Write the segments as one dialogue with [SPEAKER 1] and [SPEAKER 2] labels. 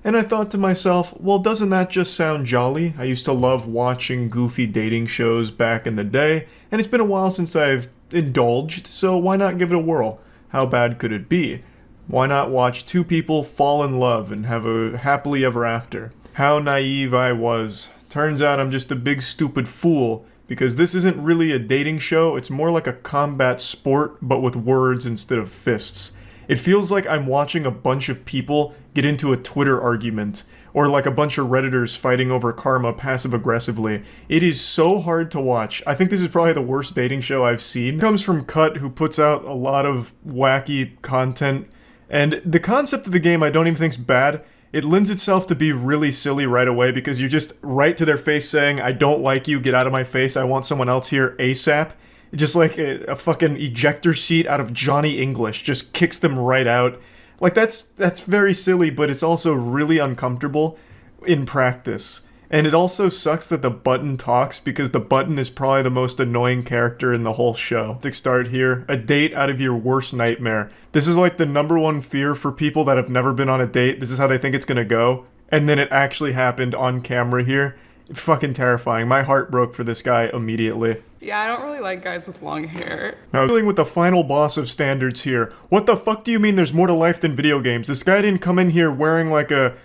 [SPEAKER 1] And I thought to myself, well, doesn't that just sound jolly? I used to love watching goofy dating shows back in the day, and it's been a while since I've indulged, so why not give it a whirl? How bad could it be? Why not watch two people fall in love and have a happily ever after? How naive I was. Turns out I'm just a big stupid fool, because this isn't really a dating show, it's more like a combat sport, but with words instead of fists. It feels like I'm watching a bunch of people get into a Twitter argument, or like a bunch of Redditors fighting over karma passive-aggressively. It is so hard to watch. I think this is probably the worst dating show I've seen. It comes from Cut, who puts out a lot of wacky content, and the concept of the game I don't even think's bad. It lends itself to be really silly right away because you're just right to their face saying, I don't like you, get out of my face, I want someone else here ASAP. Just like a fucking ejector seat out of Johnny English, just kicks them right out. Like, that's very silly, but it's also really uncomfortable in practice. And it also sucks that the button talks, because the button is probably the most annoying character in the whole show. To start here, a date out of your worst nightmare. This is like the #1 fear for people that have never been on a date. This is how they think it's gonna go. And then it actually happened on camera here. Fucking terrifying. My heart broke for this guy immediately.
[SPEAKER 2] Yeah, I don't really like guys with long hair.
[SPEAKER 1] Now, dealing with the final boss of standards here. What the fuck do you mean there's more to life than video games? This guy didn't come in here wearing like a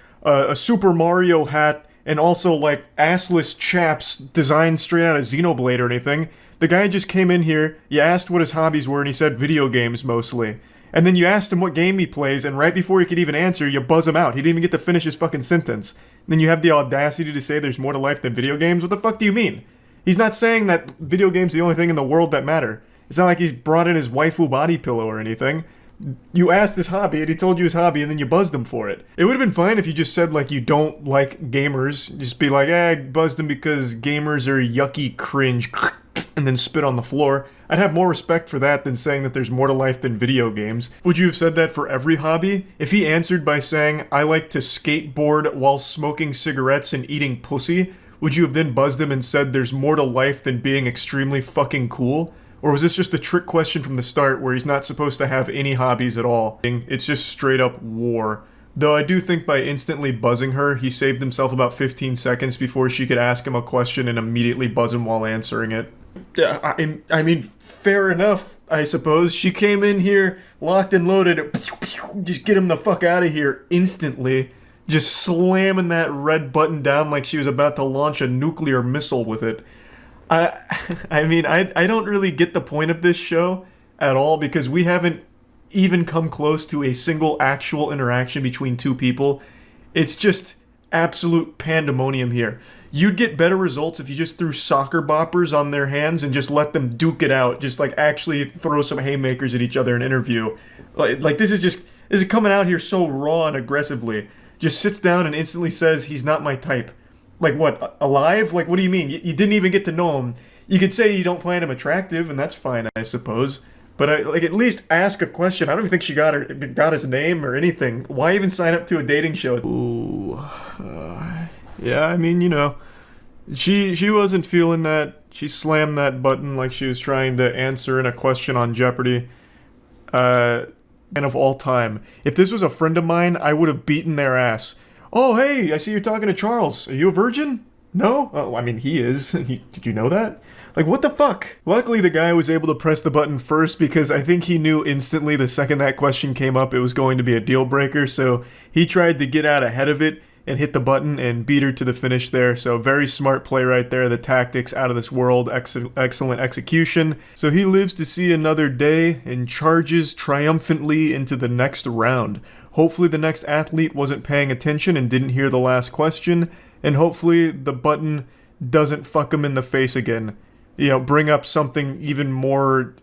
[SPEAKER 1] Super Mario hat and also like assless chaps designed straight out of Xenoblade or anything. The guy just came in here, you asked what his hobbies were, and he said video games mostly. And then you asked him what game he plays, and right before he could even answer, you buzz him out. He didn't even get to finish his fucking sentence. And then you have the audacity to say there's more to life than video games? What the fuck do you mean? He's not saying that video games are the only thing in the world that matter. It's not like he's brought in his waifu body pillow or anything. You asked his hobby, and he told you his hobby, and then you buzzed him for it. It would have been fine if you just said, like, you don't like gamers. Just be like, I buzzed him because gamers are yucky cringe, and then spit on the floor. I'd have more respect for that than saying that there's more to life than video games. Would you have said that for every hobby? If he answered by saying, I like to skateboard while smoking cigarettes and eating pussy, would you have then buzzed him and said there's more to life than being extremely fucking cool? Or was this just a trick question from the start where he's not supposed to have any hobbies at all? It's just straight up war. Though I do think by instantly buzzing her, he saved himself about 15 seconds before she could ask him a question and immediately buzz him while answering it. Yeah, I mean, fair enough, I suppose. She came in here, locked and loaded, just get him the fuck out of here instantly. Just slamming that red button down like she was about to launch a nuclear missile with it. I mean, I don't really get the point of this show at all, because we haven't even come close to a single actual interaction between two people. It's just absolute pandemonium here. You'd get better results if you just threw soccer boppers on their hands and just let them duke it out. Just like actually throw some haymakers at each other in an interview. Like this is coming out here so raw and aggressively. Just sits down and instantly says he's not my type. Like what, alive? Like what do you mean? You didn't even get to know him. You could say you don't find him attractive, and that's fine, I suppose. But at least ask a question. I don't even think she got his name or anything. Why even sign up to a dating show? Ooh, yeah. I mean, you know, she wasn't feeling that. She slammed that button like she was trying to answer in a question on Jeopardy. And of all time, if this was a friend of mine, I would have beaten their ass. Oh, hey, I see you're talking to Charles. Are you a virgin? No? Oh, I mean, he is. Did you know that? Like, what the fuck? Luckily, the guy was able to press the button first because I think he knew instantly the second that question came up it was going to be a deal breaker, so he tried to get out ahead of it and hit the button and beat her to the finish there. So very smart play right there. The tactics out of this world. Excellent execution. So he lives to see another day and charges triumphantly into the next round. Hopefully the next athlete wasn't paying attention and didn't hear the last question. And hopefully the button doesn't fuck him in the face again. You know, bring up something even more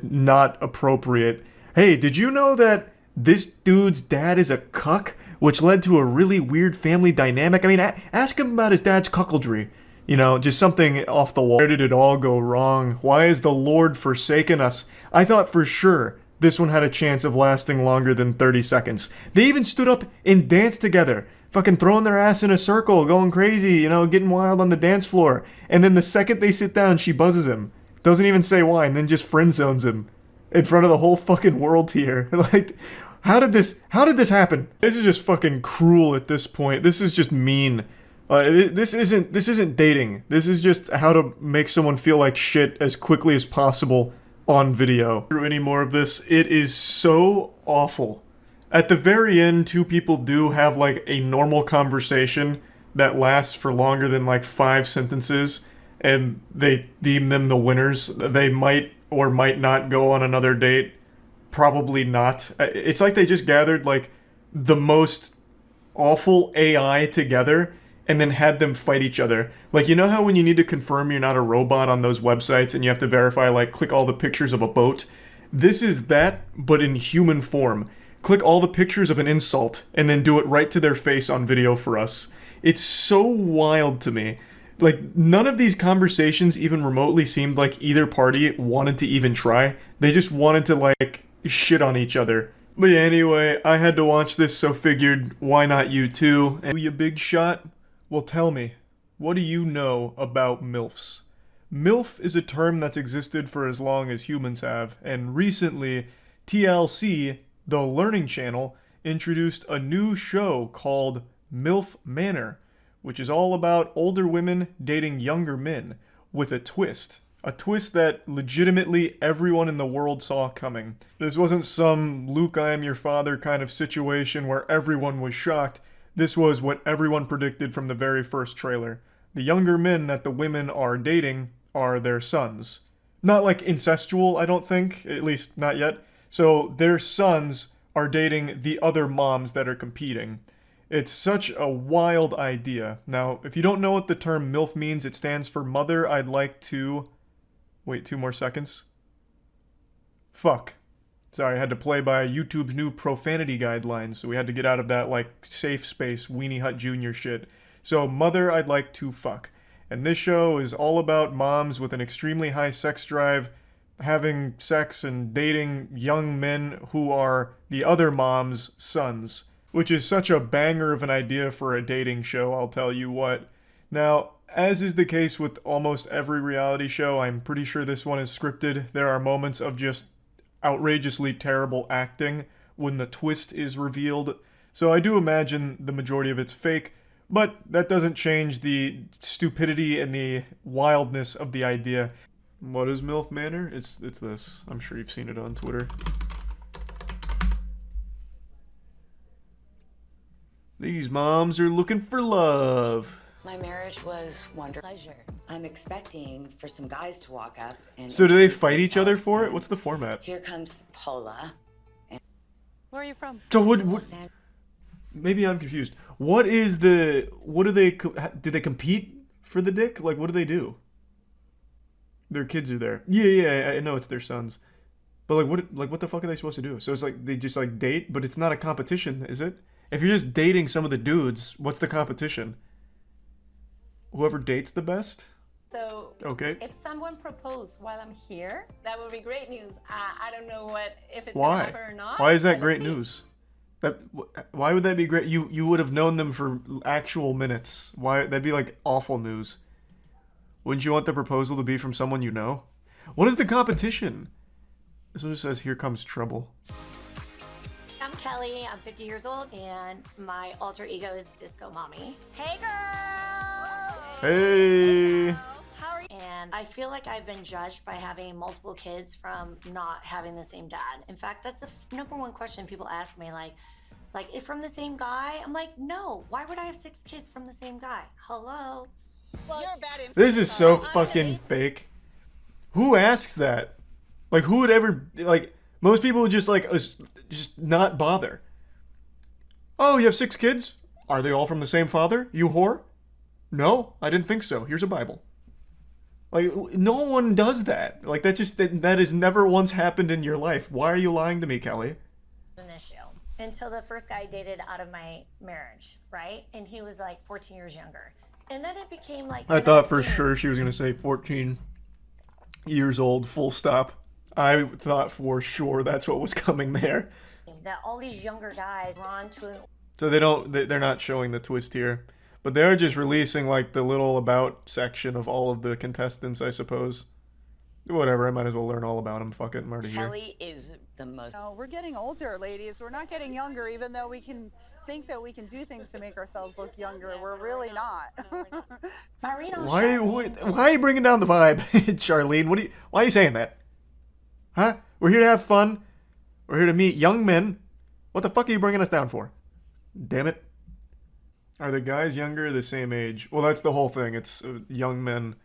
[SPEAKER 1] not appropriate. Hey, did you know that this dude's dad is a cuck? Which led to a really weird family dynamic. I mean, ask him about his dad's cuckoldry. You know, just something off the wall. Where did it all go wrong? Why has the Lord forsaken us? I thought for sure this one had a chance of lasting longer than 30 seconds. They even stood up and danced together. Fucking throwing their ass in a circle, going crazy, you know, getting wild on the dance floor. And then the second they sit down, she buzzes him. Doesn't even say why, and then just friend zones him. In front of the whole fucking world here. Like, How did this happen? This is just fucking cruel at this point. This is just mean. This isn't dating. This is just how to make someone feel like shit as quickly as possible on video. Through any more of this, it is so awful. At the very end, two people do have like a normal conversation that lasts for longer than like 5 sentences, and they deem them the winners. They might or might not go on another date. Probably not. It's like they just gathered like the most awful AI together and then had them fight each other. Like, you know how when you need to confirm you're not a robot on those websites and you have to verify, like, click all the pictures of a boat? This is that, but in human form. Click all the pictures of an insult and then do it right to their face on video for us. It's so wild to me. Like, none of these conversations even remotely seemed like either party wanted to even try. They just wanted to, like, shit on each other. But yeah, anyway, I had to watch this, so figured, why not you too? And you big shot? Well, tell me, what do you know about MILFs? MILF is a term that's existed for as long as humans have, and recently, TLC, the Learning Channel, introduced a new show called MILF Manor, which is all about older women dating younger men, with a twist. A twist that legitimately everyone in the world saw coming. This wasn't some Luke, I am your father kind of situation where everyone was shocked. This was what everyone predicted from the very first trailer. The younger men that the women are dating are their sons. Not like incestual, I don't think, at least not yet. So their sons are dating the other moms that are competing. It's such a wild idea. Now, if you don't know what the term MILF means, it stands for Mother I'd Like to... Wait, 2 more seconds. Fuck. Sorry, I had to play by YouTube's new profanity guidelines, so we had to get out of that, like, safe space Weenie Hut Jr. shit. So, Mother I'd Like to Fuck. And this show is all about moms with an extremely high sex drive having sex and dating young men who are the other mom's sons. Which is such a banger of an idea for a dating show, I'll tell you what. Now, as is the case with almost every reality show, I'm pretty sure this one is scripted. There are moments of just outrageously terrible acting when the twist is revealed. So I do imagine the majority of it's fake, but that doesn't change the stupidity and the wildness of the idea. What is MILF Manor? It's this. I'm sure you've seen it on Twitter. These moms are looking for love.
[SPEAKER 3] My marriage was wonderful pleasure. I'm expecting for some guys to walk up and...
[SPEAKER 1] So do they fight each other for it? What's the format?
[SPEAKER 3] Here comes Paula.
[SPEAKER 4] Where are you from?
[SPEAKER 1] So what maybe I'm confused. What do they compete for the dick? Like, what do they do? Their kids are there. Yeah, I know it's their sons. But what the fuck are they supposed to do? So it's like they just like date, but it's not a competition, is it? If you're just dating some of the dudes, what's the competition? Whoever dates the best?
[SPEAKER 5] So,
[SPEAKER 1] okay.
[SPEAKER 5] If someone proposed while I'm here, that would be great news. I don't know if it's
[SPEAKER 1] Why?
[SPEAKER 5] gonna happen or not.
[SPEAKER 1] Why is that great news? Why would that be great? You would have known them for actual minutes. Why? That'd be like awful news. Wouldn't you want the proposal to be from someone you know? What is the competition? This one just says, "Here comes trouble."
[SPEAKER 6] I'm Kelly, I'm 50 years old, and my alter ego is Disco Mommy. Hey girl!
[SPEAKER 1] Hey!
[SPEAKER 6] How are you? And I feel like I've been judged by having multiple kids from not having the same dad. In fact, that's the number one question people ask me, like, if from the same guy? I'm like, no, why would I have 6 kids from the same guy? Hello?
[SPEAKER 5] Well, you're a bad
[SPEAKER 1] This is so fucking fake. Who asks that? Like, who would ever, like, most people would just, like, just not bother. Oh, you have 6 kids? Are they all from the same father? You whore? No, I didn't think so. Here's a Bible. Like, no one does that. Like, that has never once happened in your life. Why are you lying to me, Kelly?
[SPEAKER 6] An issue until the first guy I dated out of my marriage, right? And he was like 14 years younger. And then it became like...
[SPEAKER 1] I thought for sure she was going to say 14 years old, full stop. I thought for sure that's what was coming there.
[SPEAKER 6] That all these younger guys were on to an...
[SPEAKER 1] So they're not showing the twist here. But they're just releasing, like, the little about section of all of the contestants, I suppose. Whatever, I might as well learn all about them. Fuck it, I'm already here.
[SPEAKER 3] Kelly is the most.
[SPEAKER 5] No, we're getting older, ladies. We're not getting younger, even though we can think that we can do things to make ourselves look younger. We're really not.
[SPEAKER 1] Why are you bringing down the vibe, Charlene? Why are you saying that? Huh? We're here to have fun. We're here to meet young men. What the fuck are you bringing us down for? Damn it. Are the guys younger or the same age? Well, that's the whole thing. It's young men.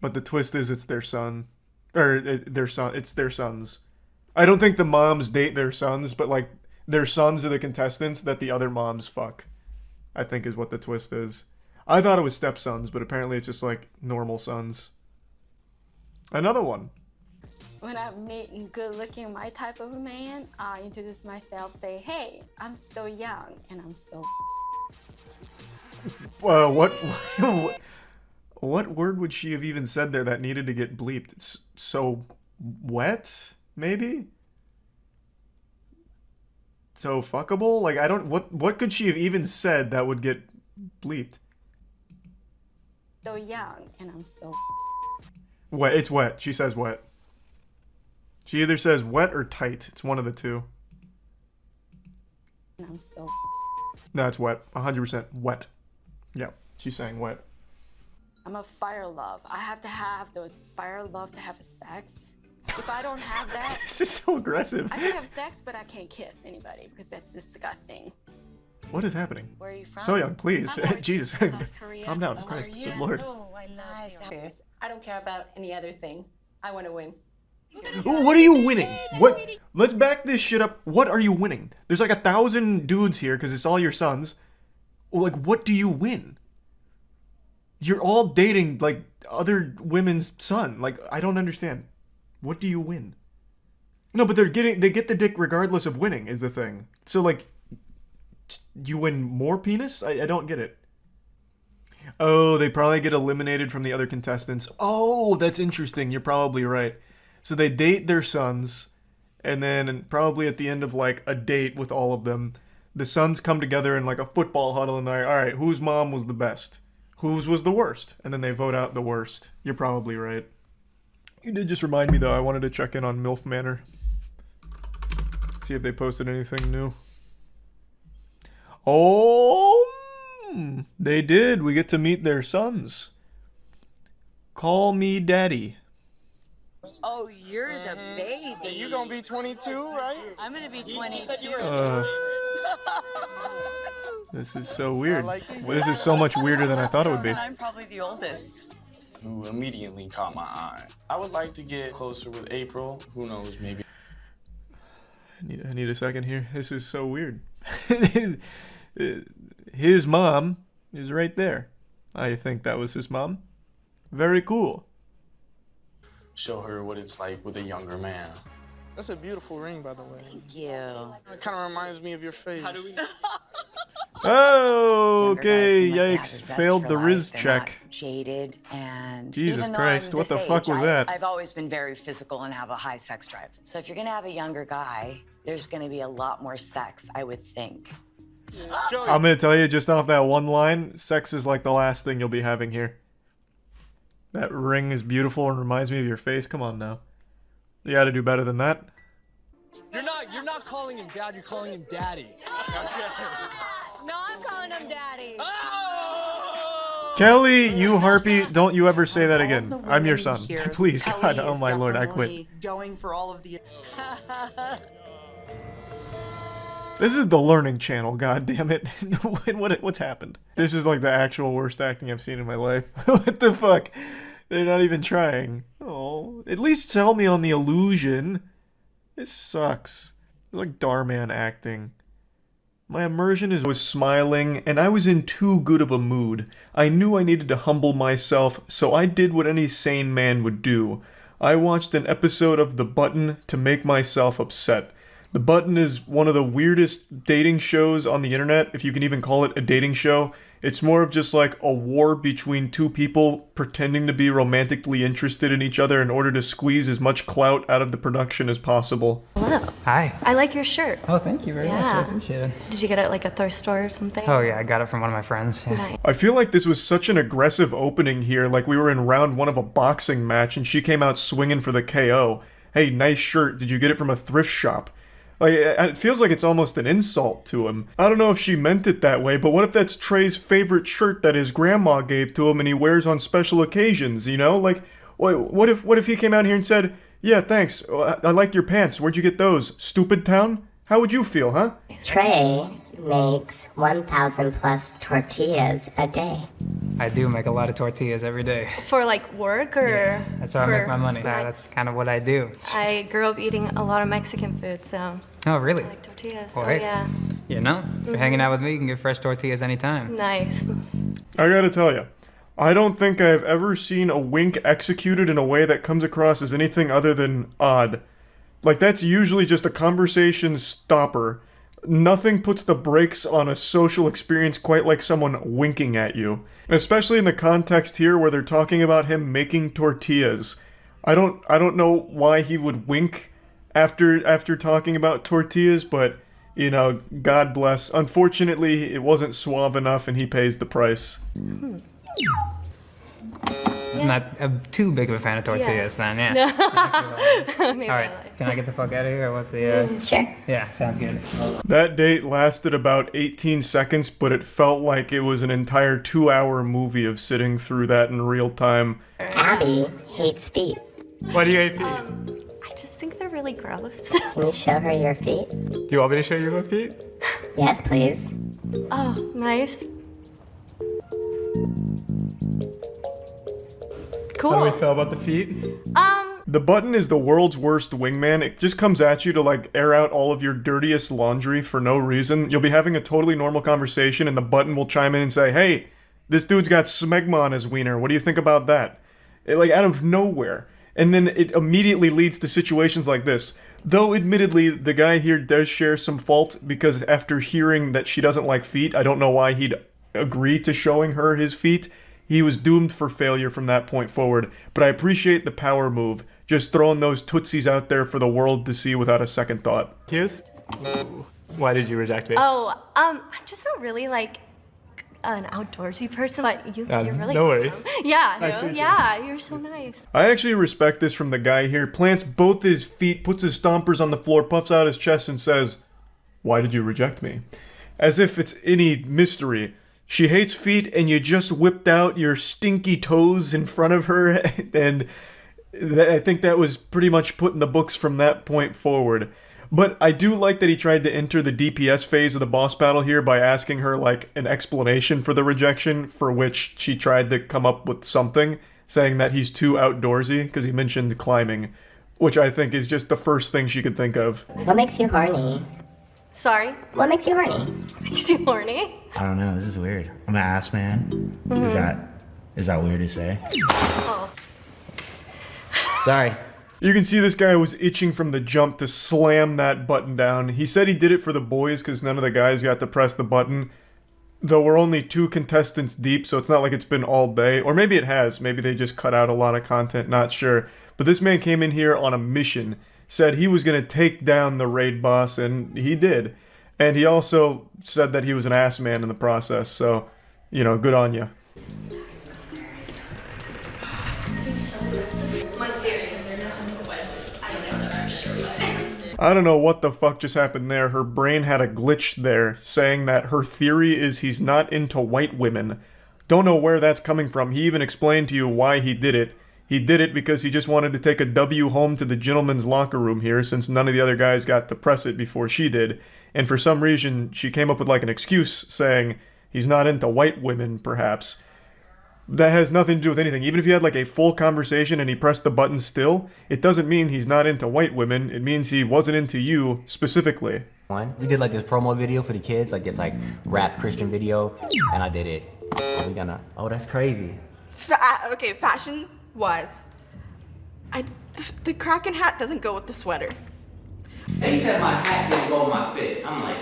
[SPEAKER 1] But the twist is it's their son. Or it's their sons. I don't think the moms date their sons, but like their sons are the contestants that the other moms fuck. I think is what the twist is. I thought it was stepsons, but apparently it's just like normal sons. Another one.
[SPEAKER 7] When I meet good-looking my type of a man, I introduce myself, say, "Hey, I'm so young and I'm so."
[SPEAKER 1] What word would she have even said there that needed to get bleeped? It's so wet, maybe? So fuckable? Like, I don't... What could she have even said that would get bleeped?
[SPEAKER 7] So young and I'm so...
[SPEAKER 1] Wet. It's wet. She says wet. She either says wet or tight. It's one of the two.
[SPEAKER 7] And I'm so...
[SPEAKER 1] No, it's wet. 100% wet. Yeah, she's saying wet.
[SPEAKER 7] I'm a fire love. I have to have those fire love to have sex. If I don't have that...
[SPEAKER 1] This is so aggressive.
[SPEAKER 7] I can have sex, but I can't kiss anybody because that's disgusting.
[SPEAKER 1] What is happening?
[SPEAKER 3] Where are you from?
[SPEAKER 1] So young, please. Jesus.
[SPEAKER 7] Korea.
[SPEAKER 1] Calm down.
[SPEAKER 3] Oh,
[SPEAKER 1] Christ.
[SPEAKER 3] are you?
[SPEAKER 1] Good Lord.
[SPEAKER 5] Oh, I love you. I don't care about any other thing. I want to win.
[SPEAKER 1] What are you winning? What? Let's back this shit up. What are you winning? There's like 1,000 dudes here because it's all your sons. Like, what do you win? You're all dating like other women's son. Like, I don't understand. What do you win? No, but they get the dick regardless of winning is the thing. So like, you win more penis? I don't get it. Oh, they probably get eliminated from the other contestants. Oh, that's interesting. You're probably right. So they date their sons, and then probably at the end of like a date with all of them, the sons come together in like a football huddle and they're like, all right, whose mom was the best? Whose was the worst? And then they vote out the worst. You're probably right. You did just remind me though, I wanted to check in on MILF Manor. See if they posted anything new. Oh, they did. We get to meet their sons. Call me daddy.
[SPEAKER 3] Oh, you're the baby.
[SPEAKER 8] You gonna be 22, right?
[SPEAKER 3] I'm gonna be 22.
[SPEAKER 1] This is so weird. This is so much weirder than I thought it would be.
[SPEAKER 3] I'm probably the oldest.
[SPEAKER 8] Who immediately caught my eye. I would like to get closer with April. Who knows, maybe.
[SPEAKER 1] I need a second here. This is so weird. His mom is right there. I think that was his mom. Very cool.
[SPEAKER 8] Show her what it's like with a younger man. That's a beautiful ring, by the way.
[SPEAKER 3] Thank you.
[SPEAKER 8] It kind of reminds me of your face. How do we know?
[SPEAKER 1] Oh, okay.
[SPEAKER 3] Younger guys seem like they have
[SPEAKER 1] Yikes.
[SPEAKER 3] the zest
[SPEAKER 1] Failed
[SPEAKER 3] for
[SPEAKER 1] the
[SPEAKER 3] life.
[SPEAKER 1] Riz
[SPEAKER 3] They're
[SPEAKER 1] check.
[SPEAKER 3] not jaded and
[SPEAKER 1] Jesus
[SPEAKER 3] even though
[SPEAKER 1] Christ,
[SPEAKER 3] I'm
[SPEAKER 1] what the
[SPEAKER 3] this
[SPEAKER 1] fuck
[SPEAKER 3] age,
[SPEAKER 1] was that?
[SPEAKER 3] I've always been very physical and have a high sex drive. So if you're gonna have a younger guy, there's gonna be a lot more sex, I would think.
[SPEAKER 1] I'm gonna tell you just off that one line, sex is like the last thing you'll be having here. That ring is beautiful and reminds me of your face. Come on now. You gotta do better than that.
[SPEAKER 9] You're not calling him dad, you're calling him daddy.
[SPEAKER 4] No, I'm calling him daddy.
[SPEAKER 1] Kelly, you harpy, don't you ever say that again. I'm your son. Please, God, oh my lord, I quit.
[SPEAKER 5] Going for all of the...
[SPEAKER 1] This is the learning channel, god damn it. What's happened? This is like the actual worst acting I've seen in my life. What the fuck? They're not even trying. Oh, at least sell me on the illusion. This sucks. It's like Darman acting. My immersion was smiling, and I was in too good of a mood. I knew I needed to humble myself, so I did what any sane man would do. I watched an episode of The Button to make myself upset. The Button is one of the weirdest dating shows on the internet, if you can even call it a dating show. It's more of just like a war between two people pretending to be romantically interested in each other in order to squeeze as much clout out of the production as possible.
[SPEAKER 10] Hello.
[SPEAKER 11] Hi.
[SPEAKER 10] I like your shirt.
[SPEAKER 11] Oh, thank you very much. I appreciate it.
[SPEAKER 10] Did you get it at like a thrift store or something?
[SPEAKER 11] Oh yeah, I got it from one of my friends. Yeah.
[SPEAKER 10] Nice.
[SPEAKER 1] I feel like this was such an aggressive opening here, like we were in round one of a boxing match and she came out swinging for the KO. hey, nice shirt, did you get it from a thrift shop? Like, it feels like it's almost an insult to him. I don't know if she meant it that way, but what if that's Trey's favorite shirt that his grandma gave to him and he wears on special occasions, you know? Like, what if he came out here and said, yeah, thanks, I like your pants, where'd you get those? Stupid town? How would you feel, huh?
[SPEAKER 12] Trey makes 1,000 plus tortillas a day.
[SPEAKER 11] I do make a lot of tortillas every day.
[SPEAKER 10] For like work or?
[SPEAKER 11] Yeah, that's how I make my money. That's kind of what I do.
[SPEAKER 10] I grew up eating a lot of Mexican food, so.
[SPEAKER 11] Oh, really?
[SPEAKER 10] I like tortillas.
[SPEAKER 11] Well,
[SPEAKER 10] Oh,
[SPEAKER 11] hey,
[SPEAKER 10] yeah.
[SPEAKER 11] You know, if you're hanging out with me, you can get fresh tortillas anytime.
[SPEAKER 10] Nice.
[SPEAKER 1] I gotta tell you, I don't think I've ever seen a wink executed in a way that comes across as anything other than odd. Like, that's usually just a conversation stopper. Nothing puts the brakes on a social experience quite like someone winking at you. Especially in the context here where they're talking about him making tortillas. I don't know why he would wink after talking about tortillas, but, you know, God bless. Unfortunately, it wasn't suave enough and he pays the price.
[SPEAKER 11] I'm not too big of a fan of tortillas then, yeah.
[SPEAKER 10] No. Maybe
[SPEAKER 11] All right, can I get the fuck out of here? What's the,
[SPEAKER 12] Sure.
[SPEAKER 11] Yeah, sounds good.
[SPEAKER 1] That date lasted about 18 seconds, but it felt like it was an entire 2-hour movie of sitting through that in real time.
[SPEAKER 12] Abby hates feet.
[SPEAKER 1] Why do you hate feet?
[SPEAKER 10] I just think they're really gross.
[SPEAKER 12] Can you show her your feet?
[SPEAKER 11] Do you want me to show you my feet?
[SPEAKER 12] Yes, please.
[SPEAKER 10] Oh, nice. Cool.
[SPEAKER 11] How do we feel about the feet?
[SPEAKER 1] The button is the world's worst wingman. It just comes at you to like air out all of your dirtiest laundry for no reason. You'll be having a totally normal conversation and the button will chime in and say, hey, this dude's got smegma on his wiener. What do you think about that? Like out of nowhere. And then it immediately leads to situations like this. Though admittedly, the guy here does share some fault because after hearing that she doesn't like feet, I don't know why he'd agree to showing her his feet. He was doomed for failure from that point forward, but I appreciate the power move, just throwing those tootsies out there for the world to see without a second thought.
[SPEAKER 11] Kiss? Why did you reject me?
[SPEAKER 10] Oh, I'm just not really like an outdoorsy person, but you're really
[SPEAKER 11] no
[SPEAKER 10] awesome.
[SPEAKER 11] worries.
[SPEAKER 10] Yeah,
[SPEAKER 11] I
[SPEAKER 10] no,
[SPEAKER 11] appreciate
[SPEAKER 10] yeah, you're so nice.
[SPEAKER 1] I actually respect this from the guy here. Plants both his feet, puts his stompers on the floor, puffs out his chest and says, why did you reject me? As if it's any mystery. She hates feet and you just whipped out your stinky toes in front of her and I think that was pretty much put in the books from that point forward. But I do like that he tried to enter the DPS phase of the boss battle here by asking her like an explanation for the rejection, for which she tried to come up with something, saying that he's too outdoorsy because he mentioned climbing, which I think is just the first thing she could think of.
[SPEAKER 12] What makes you horny?
[SPEAKER 10] Sorry?
[SPEAKER 12] What makes you horny?
[SPEAKER 10] Makes you horny?
[SPEAKER 13] I don't know, this is weird. I'm an ass man. Is that weird to say?
[SPEAKER 10] Oh.
[SPEAKER 13] Sorry.
[SPEAKER 1] You can see this guy was itching from the jump to slam that button down. He said he did it for the boys because none of the guys got to press the button. Though we're only 2 contestants deep, so it's not like it's been all day. Or maybe it has. Maybe they just cut out a lot of content, not sure. But this man came in here on a mission. Said he was going to take down the raid boss, and he did. And he also said that he was an ass man in the process, so, you know, good on you. I don't know what the fuck just happened there. Her brain had a glitch there, saying that her theory is he's not into white women. Don't know where that's coming from. He even explained to you why he did it. He did it because he just wanted to take a W home to the gentleman's locker room here, since none of the other guys got to press it before she did. And for some reason, she came up with like an excuse saying he's not into white women, perhaps. That has nothing to do with anything. Even if you had like a full conversation and he pressed the button still, it doesn't mean he's not into white women. It means he wasn't into you specifically.
[SPEAKER 14] We did like this promo video for the kids, like this like rap Christian video, and I did it. We gonna, oh, that's crazy.
[SPEAKER 2] Okay, fashion-wise, the Kraken hat doesn't go with the sweater.
[SPEAKER 14] They said my hat didn't go with my fit. I'm like,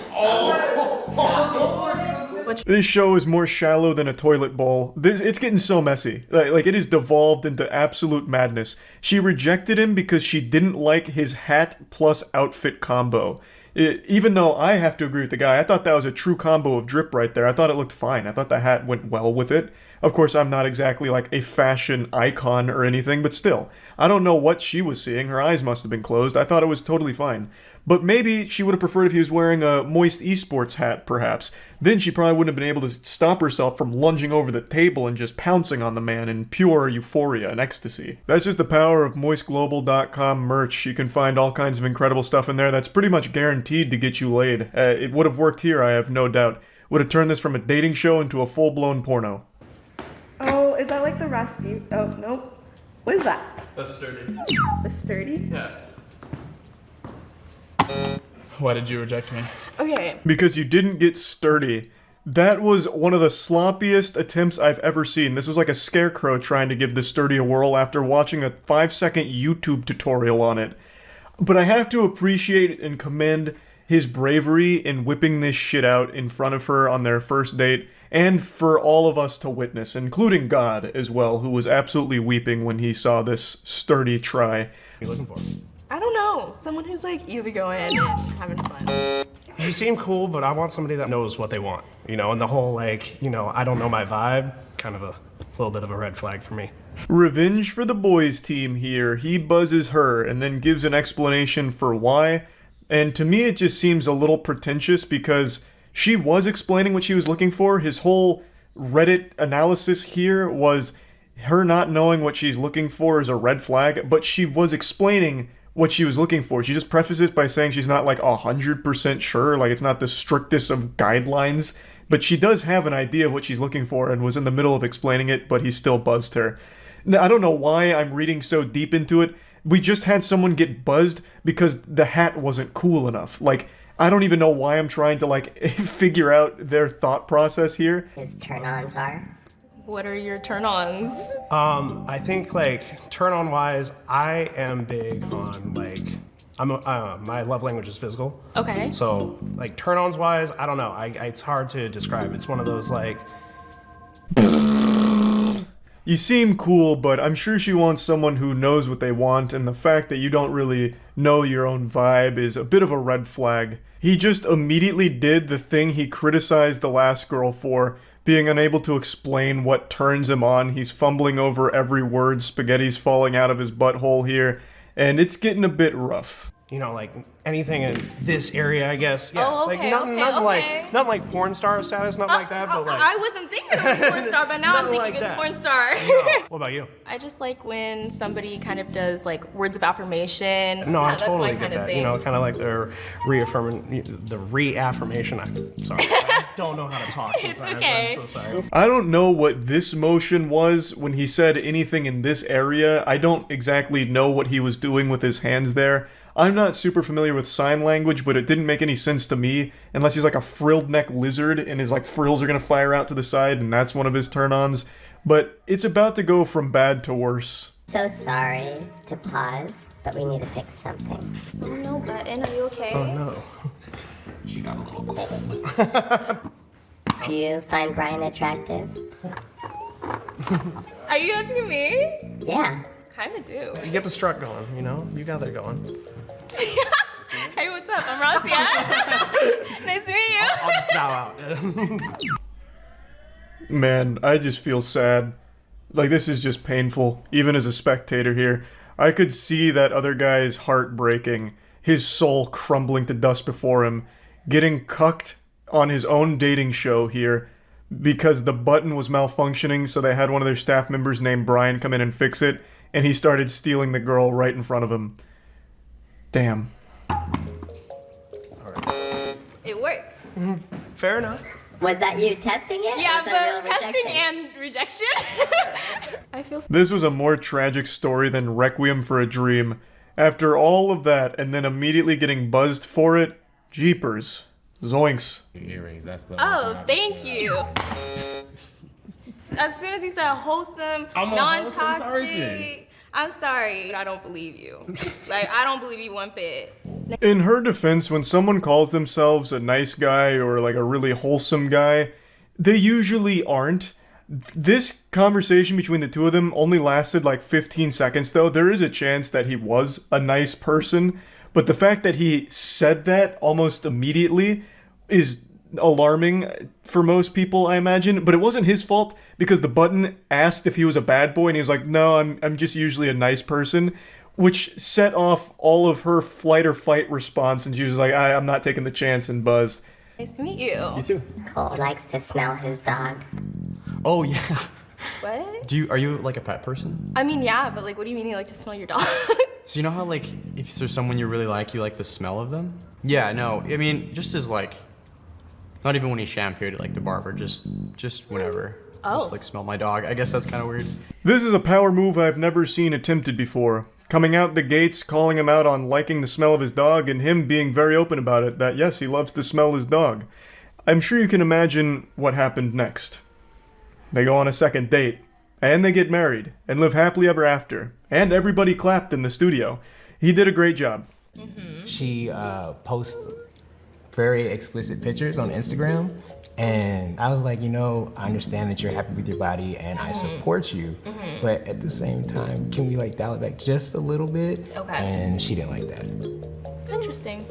[SPEAKER 1] This show is more shallow than a toilet bowl. It's getting so messy. Like it has devolved into absolute madness. She rejected him because she didn't like his hat plus outfit combo. Even though I have to agree with the guy, I thought that was a true combo of drip right there. I thought it looked fine. I thought the hat went well with it. Of course, I'm not exactly like a fashion icon or anything, but still, I don't know what she was seeing. Her eyes must have been closed. I thought it was totally fine. But maybe she would have preferred if he was wearing a Moist Esports hat, perhaps. Then she probably wouldn't have been able to stop herself from lunging over the table and just pouncing on the man in pure euphoria and ecstasy. That's just the power of moistglobal.com merch. You can find all kinds of incredible stuff in there that's pretty much guaranteed to get you laid. It would have worked here, I have no doubt. Would have turned this from a dating show into a full-blown porno.
[SPEAKER 2] Oh, is that like the Rasputin? Oh, nope. What is that?
[SPEAKER 8] That's sturdy.
[SPEAKER 2] The sturdy?
[SPEAKER 8] Yeah. Why did you reject me?
[SPEAKER 2] Okay.
[SPEAKER 1] Because you didn't get sturdy. That was one of the sloppiest attempts I've ever seen. This was like a scarecrow trying to give the sturdy a whirl after watching a 5-second YouTube tutorial on it. But I have to appreciate and commend his bravery in whipping this shit out in front of her on their first date, and for all of us to witness, including God as well, who was absolutely weeping when he saw this sturdy try.
[SPEAKER 8] What are you looking for?
[SPEAKER 2] I don't know. Someone who's like easygoing and having fun.
[SPEAKER 15] You seem cool, but I want somebody that knows what they want, you know, and the whole like, you know, I don't know my vibe, kind of a little bit of a red flag for me.
[SPEAKER 1] Revenge for the boys team here. He buzzes her and then gives an explanation for why. And to me, it just seems a little pretentious because she was explaining what she was looking for. His whole Reddit analysis here was her not knowing what she's looking for is a red flag, but she was explaining what she was looking for. She just prefaces by saying she's not like 100% sure, like it's not the strictest of guidelines, but she does have an idea of what she's looking for and was in the middle of explaining it, but he still buzzed her. Now, I don't know why I'm reading so deep into it. We just had someone get buzzed because the hat wasn't cool enough. Like, I don't even know why I'm trying to like figure out their thought process here.
[SPEAKER 12] His turn-ons are?
[SPEAKER 2] What are your turn-ons?
[SPEAKER 15] I think like turn-on wise, I am big on like, my love language is physical.
[SPEAKER 2] Okay.
[SPEAKER 15] So like turn-ons wise, I don't know. It's hard to describe. It's one of those like.
[SPEAKER 1] You seem cool, but I'm sure she wants someone who knows what they want, and the fact that you don't really know your own vibe is a bit of a red flag. He just immediately did the thing he criticized the last girl for, being unable to explain what turns him on. He's fumbling over every word, spaghetti's falling out of his butthole here, and it's getting a bit rough.
[SPEAKER 15] You know, like anything in this area, I guess. Yeah.
[SPEAKER 2] Oh, okay,
[SPEAKER 15] like not like porn star status, not like that, but like.
[SPEAKER 2] I wasn't thinking of a porn star, but now I'm thinking
[SPEAKER 15] like
[SPEAKER 2] of a
[SPEAKER 15] that.
[SPEAKER 2] porn star.
[SPEAKER 15] No. What about you?
[SPEAKER 2] I just like when somebody kind of does like words of affirmation.
[SPEAKER 15] No, I
[SPEAKER 2] That's
[SPEAKER 15] totally
[SPEAKER 2] my
[SPEAKER 15] get
[SPEAKER 2] kind of
[SPEAKER 15] that.
[SPEAKER 2] thing.
[SPEAKER 15] You know, kind of like the reaffirmation. I'm sorry, I don't know how to talk.
[SPEAKER 2] It's
[SPEAKER 15] sometimes.
[SPEAKER 2] okay.
[SPEAKER 15] I'm so sorry.
[SPEAKER 1] I don't know what this motion was when he said anything in this area. I don't exactly know what he was doing with his hands there. I'm not super familiar with sign language, but it didn't make any sense to me, unless he's like a frilled neck lizard and his like frills are gonna fire out to the side and that's one of his turn-ons. But it's about to go from bad to worse.
[SPEAKER 12] So sorry to pause, but we need to fix something.
[SPEAKER 10] Oh no, Button, are you okay?
[SPEAKER 15] Oh no.
[SPEAKER 8] She got a little cold.
[SPEAKER 12] Do you find Brian attractive?
[SPEAKER 2] Are you asking me?
[SPEAKER 12] Yeah.
[SPEAKER 2] Kind of do.
[SPEAKER 15] You get the strut going, you know? You got that going.
[SPEAKER 2] Hey, what's up? I'm Razia. Nice to meet you.
[SPEAKER 15] I'll just bow out.
[SPEAKER 1] Man, I just feel sad. Like, this is just painful, even as a spectator here. I could see that other guy's heart breaking, his soul crumbling to dust before him, getting cucked on his own dating show here because the button was malfunctioning, so they had one of their staff members named Brian come in and fix it, and he started stealing the girl right in front of him. Damn.
[SPEAKER 2] It works.
[SPEAKER 15] Fair enough.
[SPEAKER 12] Was that you testing it?
[SPEAKER 2] Yeah,
[SPEAKER 12] or was that
[SPEAKER 2] but
[SPEAKER 12] real
[SPEAKER 2] testing
[SPEAKER 12] rejection?
[SPEAKER 2] and rejection. I feel.
[SPEAKER 1] This was a more tragic story than Requiem for a Dream. After all of that, and then immediately getting buzzed for it, jeepers. Zoinks.
[SPEAKER 16] Earrings, that's the
[SPEAKER 2] Oh, thank you. As soon as he said wholesome,
[SPEAKER 16] I'm a wholesome
[SPEAKER 2] non-toxic,
[SPEAKER 16] person.
[SPEAKER 2] I'm sorry. I don't believe you. Like, I don't believe you one bit.
[SPEAKER 1] In her defense, when someone calls themselves a nice guy or like a really wholesome guy, they usually aren't. This conversation between the two of them only lasted like 15 seconds though. There is a chance that he was a nice person, But the fact that he said that almost immediately is alarming for most people, I imagine. But it wasn't his fault, because the button asked if he was a bad boy, and he was like, no, I'm just usually a nice person, which set off all of her flight or fight response, and she was like, I'm not taking the chance, and buzzed.
[SPEAKER 10] Nice to meet you.
[SPEAKER 8] You too.
[SPEAKER 12] Cole likes to smell his dog.
[SPEAKER 9] Oh yeah.
[SPEAKER 10] What?
[SPEAKER 9] Are you like a pet person?
[SPEAKER 10] I mean, yeah, but like, what do you mean you like to smell your dog?
[SPEAKER 9] So you know how like if there's someone you really like the smell of them? Yeah, no. I mean, just as like, not even when he's shampooed at like the barber, just whenever.
[SPEAKER 10] Oh.
[SPEAKER 9] Just like smell my dog. I guess that's kind of weird.
[SPEAKER 1] This is a power move I've never seen attempted before. Coming out the gates, calling him out on liking the smell of his dog, and him being very open about it, that yes, he loves to smell his dog. I'm sure you can imagine what happened next. They go on a second date, and they get married, and live happily ever after. And everybody clapped in the studio. He did a great job.
[SPEAKER 14] She posts very explicit pictures on Instagram, and I was like, you know, I understand that you're happy with your body and I support you, but at the same time, can we like dial it back just a little bit?
[SPEAKER 10] Okay.
[SPEAKER 14] And she didn't like that.
[SPEAKER 10] Interesting.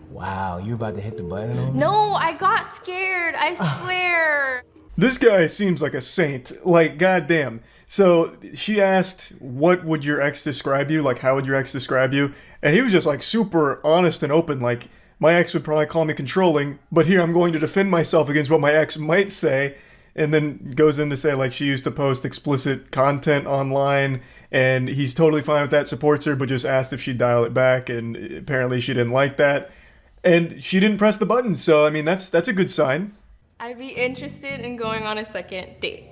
[SPEAKER 14] Wow, you about to hit the button on me?
[SPEAKER 10] No, I got scared. I swear.
[SPEAKER 1] This guy seems like a saint. Like, goddamn. So she asked, what would your ex describe you? Like, how would your ex describe you? And he was just like super honest and open. Like, my ex would probably call me controlling, but here I'm going to defend myself against what my ex might say. And then goes in to say, like, she used to post explicit content online, and he's totally fine with that, supports her, but just asked if she'd dial it back, and apparently she didn't like that. And she didn't press the button, so I mean, that's a good sign.
[SPEAKER 10] I'd be interested in going on a second date.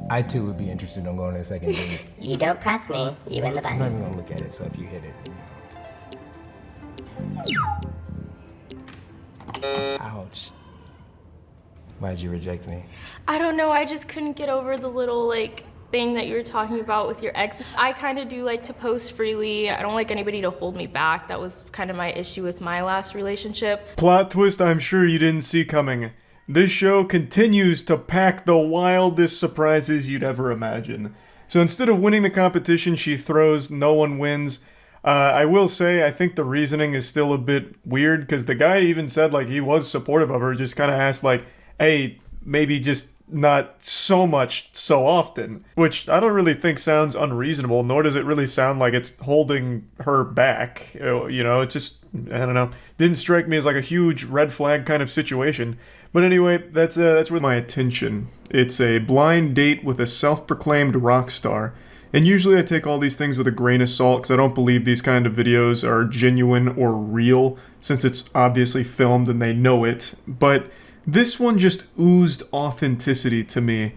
[SPEAKER 14] I too would be interested in going on a second date.
[SPEAKER 12] You don't press me, you win the
[SPEAKER 14] I'm
[SPEAKER 12] button.
[SPEAKER 14] not even gonna look at it, so if you hit it. Ouch. Why did you reject me?
[SPEAKER 10] I don't know, I just couldn't get over the little like thing that you were talking about with your ex. I kind of do like to post freely. I don't like anybody to hold me back. That was kind of my issue with my last relationship.
[SPEAKER 1] Plot twist I'm sure you didn't see coming. This show continues to pack the wildest surprises you'd ever imagine. So instead of winning the competition she throws, no one wins. I will say, I think the reasoning is still a bit weird, because the guy even said like he was supportive of her, just kind of asked like, hey, maybe just not so much so often, which I don't really think sounds unreasonable, nor does it really sound like it's holding her back. You know, it just, I don't know, didn't strike me as like a huge red flag kind of situation. But anyway, that's where my attention. It's a blind date with a self-proclaimed rock star. And usually I take all these things with a grain of salt, because I don't believe these kind of videos are genuine or real, since it's obviously filmed and they know it. But this one just oozed authenticity to me.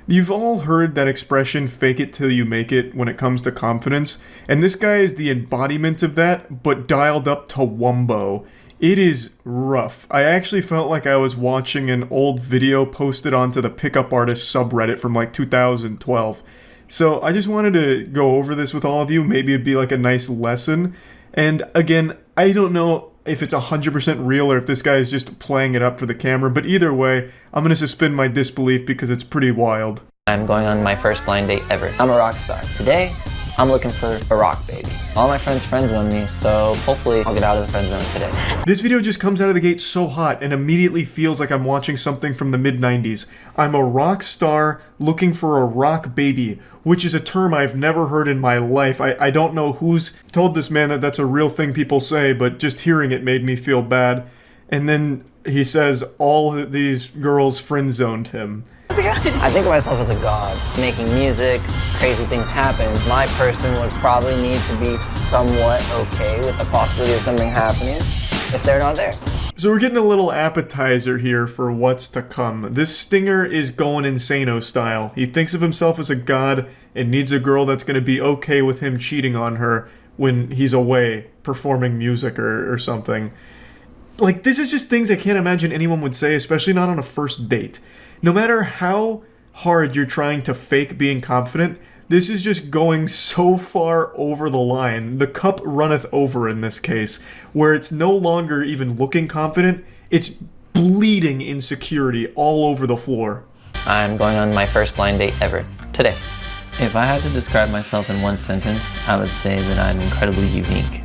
[SPEAKER 1] You've all heard that expression, fake it till you make it, when it comes to confidence, and this guy is the embodiment of that, but dialed up to wumbo. It is rough. I actually felt like I was watching an old video posted onto the Pickup Artist subreddit from like 2012. So I just wanted to go over this with all of you. Maybe it'd be like a nice lesson. And again, I don't know if it's 100% real or if this guy is just playing it up for the camera, but either way, I'm gonna suspend my disbelief because it's pretty wild.
[SPEAKER 16] I'm going on my first blind date ever. I'm a rock star. Today, I'm looking for a rock baby. All my friends on me, so hopefully I'll get out of the friend zone today.
[SPEAKER 1] This video just comes out of the gate so hot and immediately feels like I'm watching something from the mid-90s. I'm a rock star looking for a rock baby, which is a term I've never heard in my life. I don't know who's told this man that that's a real thing people say, but just hearing it made me feel bad. And then he says all these girls friend-zoned him.
[SPEAKER 16] I think of myself as a god, making music, crazy things happen. My person would probably need to be somewhat okay with the possibility of something happening if they're not there.
[SPEAKER 1] So we're getting a little appetizer here for what's to come. This stinger is going insano style. He thinks of himself as a god and needs a girl that's going to be okay with him cheating on her when he's away performing music or something. Like, this is just things I can't imagine anyone would say, especially not on a first date. No matter how hard you're trying to fake being confident, this is just going so far over the line. The cup runneth over in this case, where it's no longer even looking confident, it's bleeding insecurity all over the floor.
[SPEAKER 16] I'm going on my first blind date ever. Today. If I had to describe myself in one sentence, I would say that I'm incredibly unique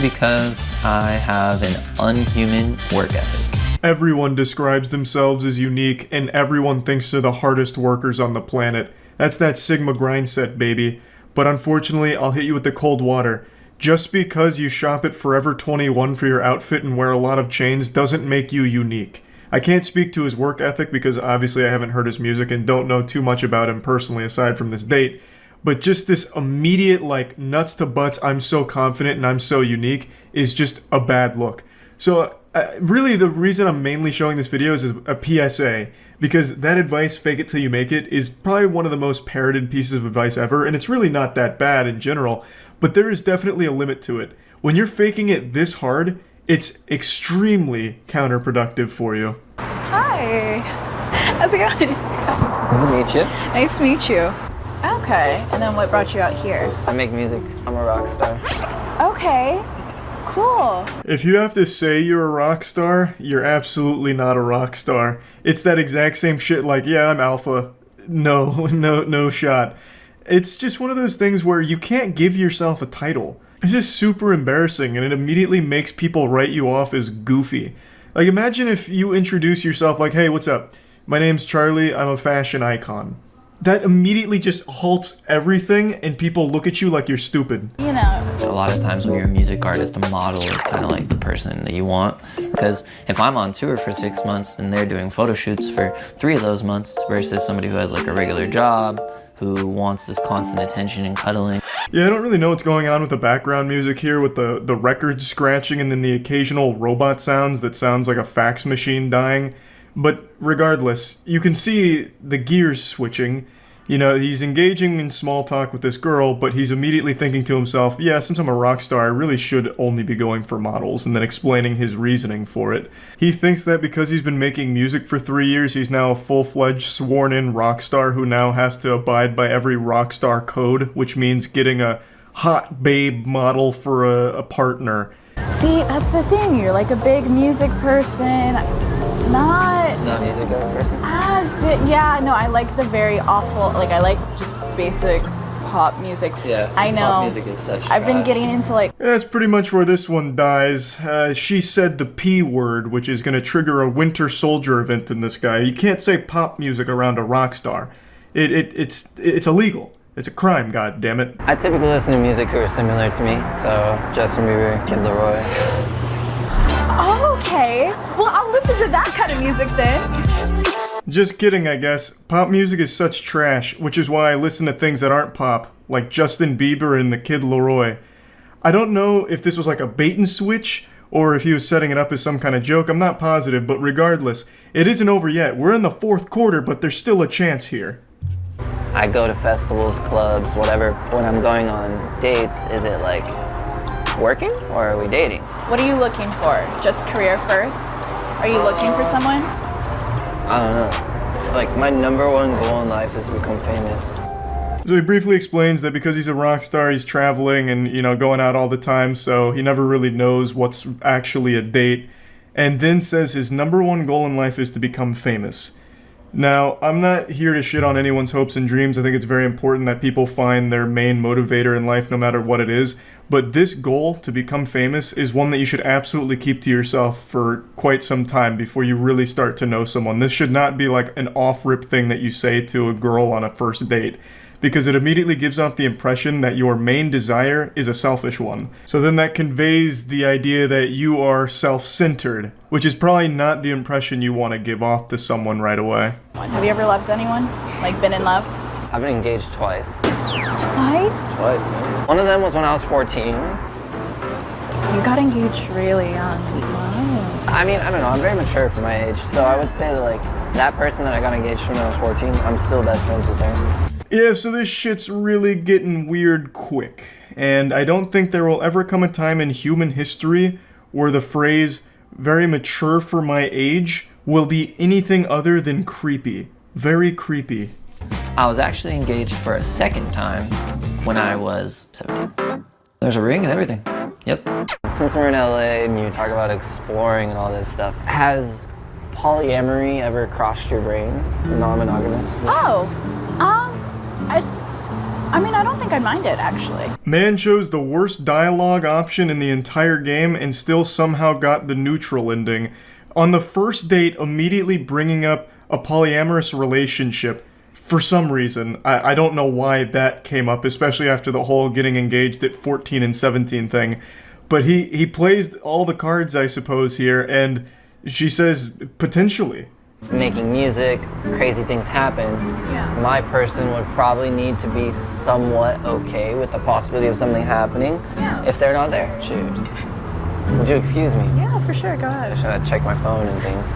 [SPEAKER 16] because I have an unhuman work ethic.
[SPEAKER 1] Everyone describes themselves as unique, and everyone thinks they're the hardest workers on the planet. That's that Sigma grind set, baby. But unfortunately, I'll hit you with the cold water. Just because you shop at Forever 21 for your outfit and wear a lot of chains doesn't make you unique. I can't speak to his work ethic because obviously I haven't heard his music and don't know too much about him personally aside from this date, but just this immediate, like, nuts to butts, I'm so confident and I'm so unique is just a bad look. So really the reason I'm mainly showing this video is a PSA, because that advice, fake it till you make it, is probably one of the most parroted pieces of advice ever, and it's really not that bad in general, but there is definitely a limit to it. When you're faking it this hard, it's extremely counterproductive for you.
[SPEAKER 5] Hi. How's it going?
[SPEAKER 16] Nice to meet you.
[SPEAKER 5] Nice to meet you. Okay. And then what brought you out here?
[SPEAKER 16] I make music. I'm a rock star.
[SPEAKER 5] Okay. Cool.
[SPEAKER 1] If you have to say you're a rock star, you're absolutely not a rock star. It's that exact same shit like, yeah, I'm alpha. No shot. It's just one of those things where you can't give yourself a title. It's just super embarrassing, and it immediately makes people write you off as goofy. Like, imagine if you introduce yourself like, hey, what's up? My name's Charlie, I'm a fashion icon. That immediately just halts everything, and people look at you like you're stupid.
[SPEAKER 5] You know.
[SPEAKER 16] A lot of times when you're a music artist, a model is kind of like the person that you want. Because if I'm on tour for 6 months and they're doing photo shoots for 3 of those months versus somebody who has like a regular job, who wants this constant attention and cuddling.
[SPEAKER 1] Yeah, I don't really know what's going on with the background music here with the record scratching and then the occasional robot sounds that sounds like a fax machine dying. But regardless, you can see the gears switching. You know, he's engaging in small talk with this girl, but he's immediately thinking to himself, yeah, since I'm a rock star, I really should only be going for models, and then explaining his reasoning for it. He thinks that because he's been making music for 3 years, he's now a full-fledged, sworn-in rock star who now has to abide by every rock star code, which means getting a hot babe model for a partner.
[SPEAKER 5] See, that's the thing. You're like a big music person. Not
[SPEAKER 16] music person.
[SPEAKER 5] Yeah, no, I like the very awful, like I like just basic pop music.
[SPEAKER 16] Yeah,
[SPEAKER 5] I know.
[SPEAKER 16] Pop music is such
[SPEAKER 5] I've been
[SPEAKER 16] trash.
[SPEAKER 5] getting into like...
[SPEAKER 1] That's pretty much where this one dies. She said the P word, which is going to trigger a Winter Soldier event in this guy. You can't say pop music around a rock star. It's illegal. It's a crime, goddammit.
[SPEAKER 16] I typically listen to music who are similar to me, so Justin Bieber, Kid Laroi.
[SPEAKER 5] Oh, okay. Well, I'll listen to that kind of music then.
[SPEAKER 1] Just kidding, I guess. Pop music is such trash, which is why I listen to things that aren't pop, like Justin Bieber and the Kid Laroi. I don't know if this was like a bait and switch, or if he was setting it up as some kind of joke, I'm not positive, but regardless, it isn't over yet. We're in the 4th quarter, but there's still a chance here.
[SPEAKER 16] I go to festivals, clubs, whatever. When I'm going on dates, is it like working or are we dating?
[SPEAKER 5] What are you looking for? Just career first? Are you looking for someone?
[SPEAKER 16] I don't know. Like, my number one goal in life is to become famous.
[SPEAKER 1] So he briefly explains that because he's a rock star, he's traveling and, you know, going out all the time, so he never really knows what's actually a date, and then says his number one goal in life is to become famous. Now, I'm not here to shit on anyone's hopes and dreams. I think it's very important that people find their main motivator in life no matter what it is. But this goal to become famous is one that you should absolutely keep to yourself for quite some time before you really start to know someone. This should not be like an off-rip thing that you say to a girl on a first date, because it immediately gives off the impression that your main desire is a selfish one. So then that conveys the idea that you are self-centered, which is probably not the impression you want to give off to someone right away.
[SPEAKER 5] Have you ever loved anyone? Like been in love?
[SPEAKER 16] I've been engaged twice.
[SPEAKER 5] Twice?
[SPEAKER 16] Twice, yeah. One of them was when I was 14.
[SPEAKER 5] You got engaged really young. Wow.
[SPEAKER 16] I mean, I don't know, I'm very mature for my age, so I would say that, like, that person that I got engaged to when I was 14, I'm still best friends with her.
[SPEAKER 1] Yeah, so this shit's really getting weird quick, and I don't think there will ever come a time in human history where the phrase, very mature for my age, will be anything other than creepy. Very creepy.
[SPEAKER 16] I was actually engaged for a second time when I was 17. There's a ring and everything. Yep. Since we're in LA and you talk about exploring and all this stuff, has polyamory ever crossed your brain? Non-monogamous?
[SPEAKER 5] Oh, I mean, I don't think I mind it, actually.
[SPEAKER 1] Man chose the worst dialogue option in the entire game and still somehow got the neutral ending. On the first date, immediately bringing up a polyamorous relationship. For some reason, I don't know why that came up, especially after the whole getting engaged at 14 and 17 thing. But he plays all the cards, I suppose, here, and she says, potentially.
[SPEAKER 16] Making music, crazy things happen.
[SPEAKER 5] Yeah.
[SPEAKER 16] My person would probably need to be somewhat okay with the possibility of something happening if they're not there. Cheers. Would you excuse me?
[SPEAKER 5] Yeah, for sure. Go ahead.
[SPEAKER 16] Should I check my phone and things?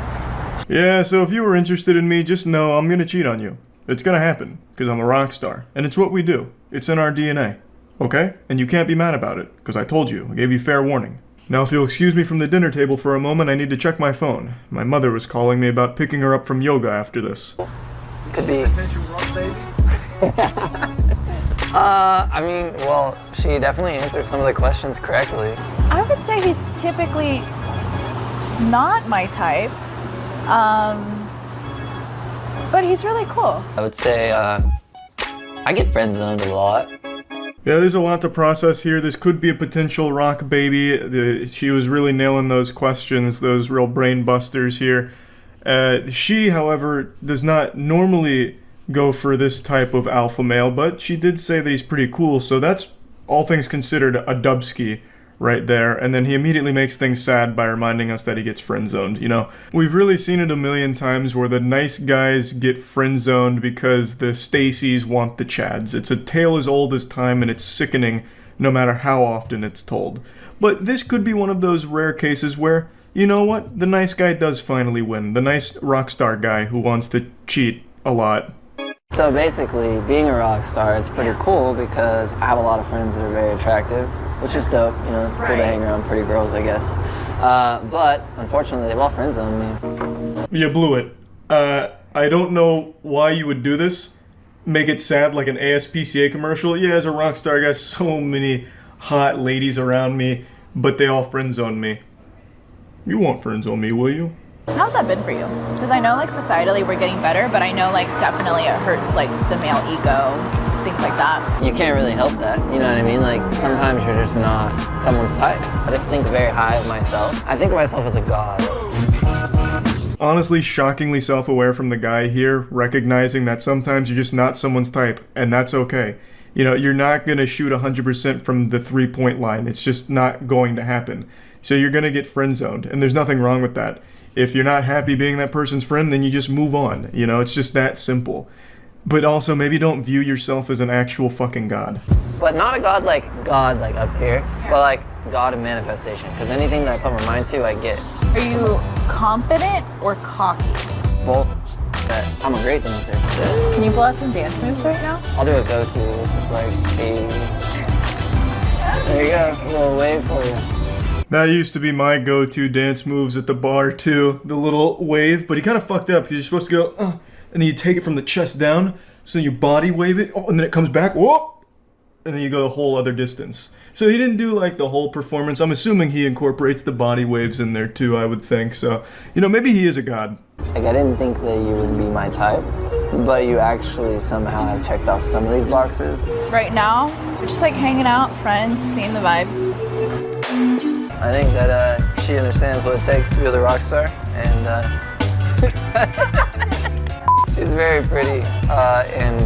[SPEAKER 1] Yeah, so if you were interested in me, just know I'm gonna cheat on you. It's gonna happen, because I'm a rock star. And it's what we do. It's in our DNA. Okay? And you can't be mad about it, because I told you. I gave you fair warning. Now, if you'll excuse me from the dinner table for a moment, I need to check my phone. My mother was calling me about picking her up from yoga after this.
[SPEAKER 16] Could be. I mean, well, she definitely answered some of the questions correctly.
[SPEAKER 5] I would say he's typically not my type, but he's really cool.
[SPEAKER 16] I would say, I get friend zoned a lot.
[SPEAKER 1] Yeah, there's a lot to process here. This could be a potential rock baby. She was really nailing those questions, those real brain busters here. She, however, does not normally go for this type of alpha male, but she did say that he's pretty cool, so that's, all things considered, a dubski right there. And then he immediately makes things sad by reminding us that he gets friend-zoned, you know? We've really seen it a million times where the nice guys get friend-zoned because the Stacys want the Chads. It's a tale as old as time, and it's sickening no matter how often it's told. But this could be one of those rare cases where, you know what, the nice guy does finally win. The nice rock star guy who wants to cheat a lot.
[SPEAKER 16] So basically, being a rock star, it's pretty cool because I have a lot of friends that are very attractive, which is dope. You know, it's cool to hang around pretty girls, I guess. But unfortunately, they've all friend zoned me.
[SPEAKER 1] You blew it. I don't know why you would do this. Make it sad like an ASPCA commercial. Yeah, as a rock star, I got so many hot ladies around me, but they all friend zone me. You won't friend zone me, will you?
[SPEAKER 5] How's that been for you? Because I know, like, societally we're getting better, but I know, like, definitely it hurts, like, the male ego, things like that.
[SPEAKER 16] You can't really help that, you know what I mean? Like, sometimes you're just not someone's type. I just think very high of myself. I think of myself as a god.
[SPEAKER 1] Honestly, shockingly self-aware from the guy here, recognizing that sometimes you're just not someone's type, and that's okay. You know, you're not gonna shoot 100% from the three-point line. It's just not going to happen. So you're gonna get friend-zoned, and there's nothing wrong with that. If you're not happy being that person's friend, then you just move on. You know, it's just that simple. But also, maybe don't view yourself as an actual fucking god.
[SPEAKER 16] But not a god like up here, but like God of manifestation. Because anything that I put my mind to, I get.
[SPEAKER 5] Are you confident or cocky?
[SPEAKER 16] Both. But I'm a great dancer.
[SPEAKER 5] Can you pull out some dance moves right now?
[SPEAKER 16] I'll do a go-to. It's just like, hey. There you go, a little wave for you.
[SPEAKER 1] That used to be my go-to dance moves at the bar too, the little wave, but he kind of fucked up because you're supposed to go, and then you take it from the chest down, so you body wave it, and then it comes back, whoop, and then you go the whole other distance. So he didn't do like the whole performance. I'm assuming he incorporates the body waves in there too, I would think. So, you know, maybe he is a god.
[SPEAKER 16] Like, I didn't think that you would be my type, but you actually somehow have checked off some of these boxes.
[SPEAKER 5] Right now, we're just like hanging out, friends, seeing the vibe.
[SPEAKER 16] I think that she understands what it takes to be the rock star, and she's very pretty, and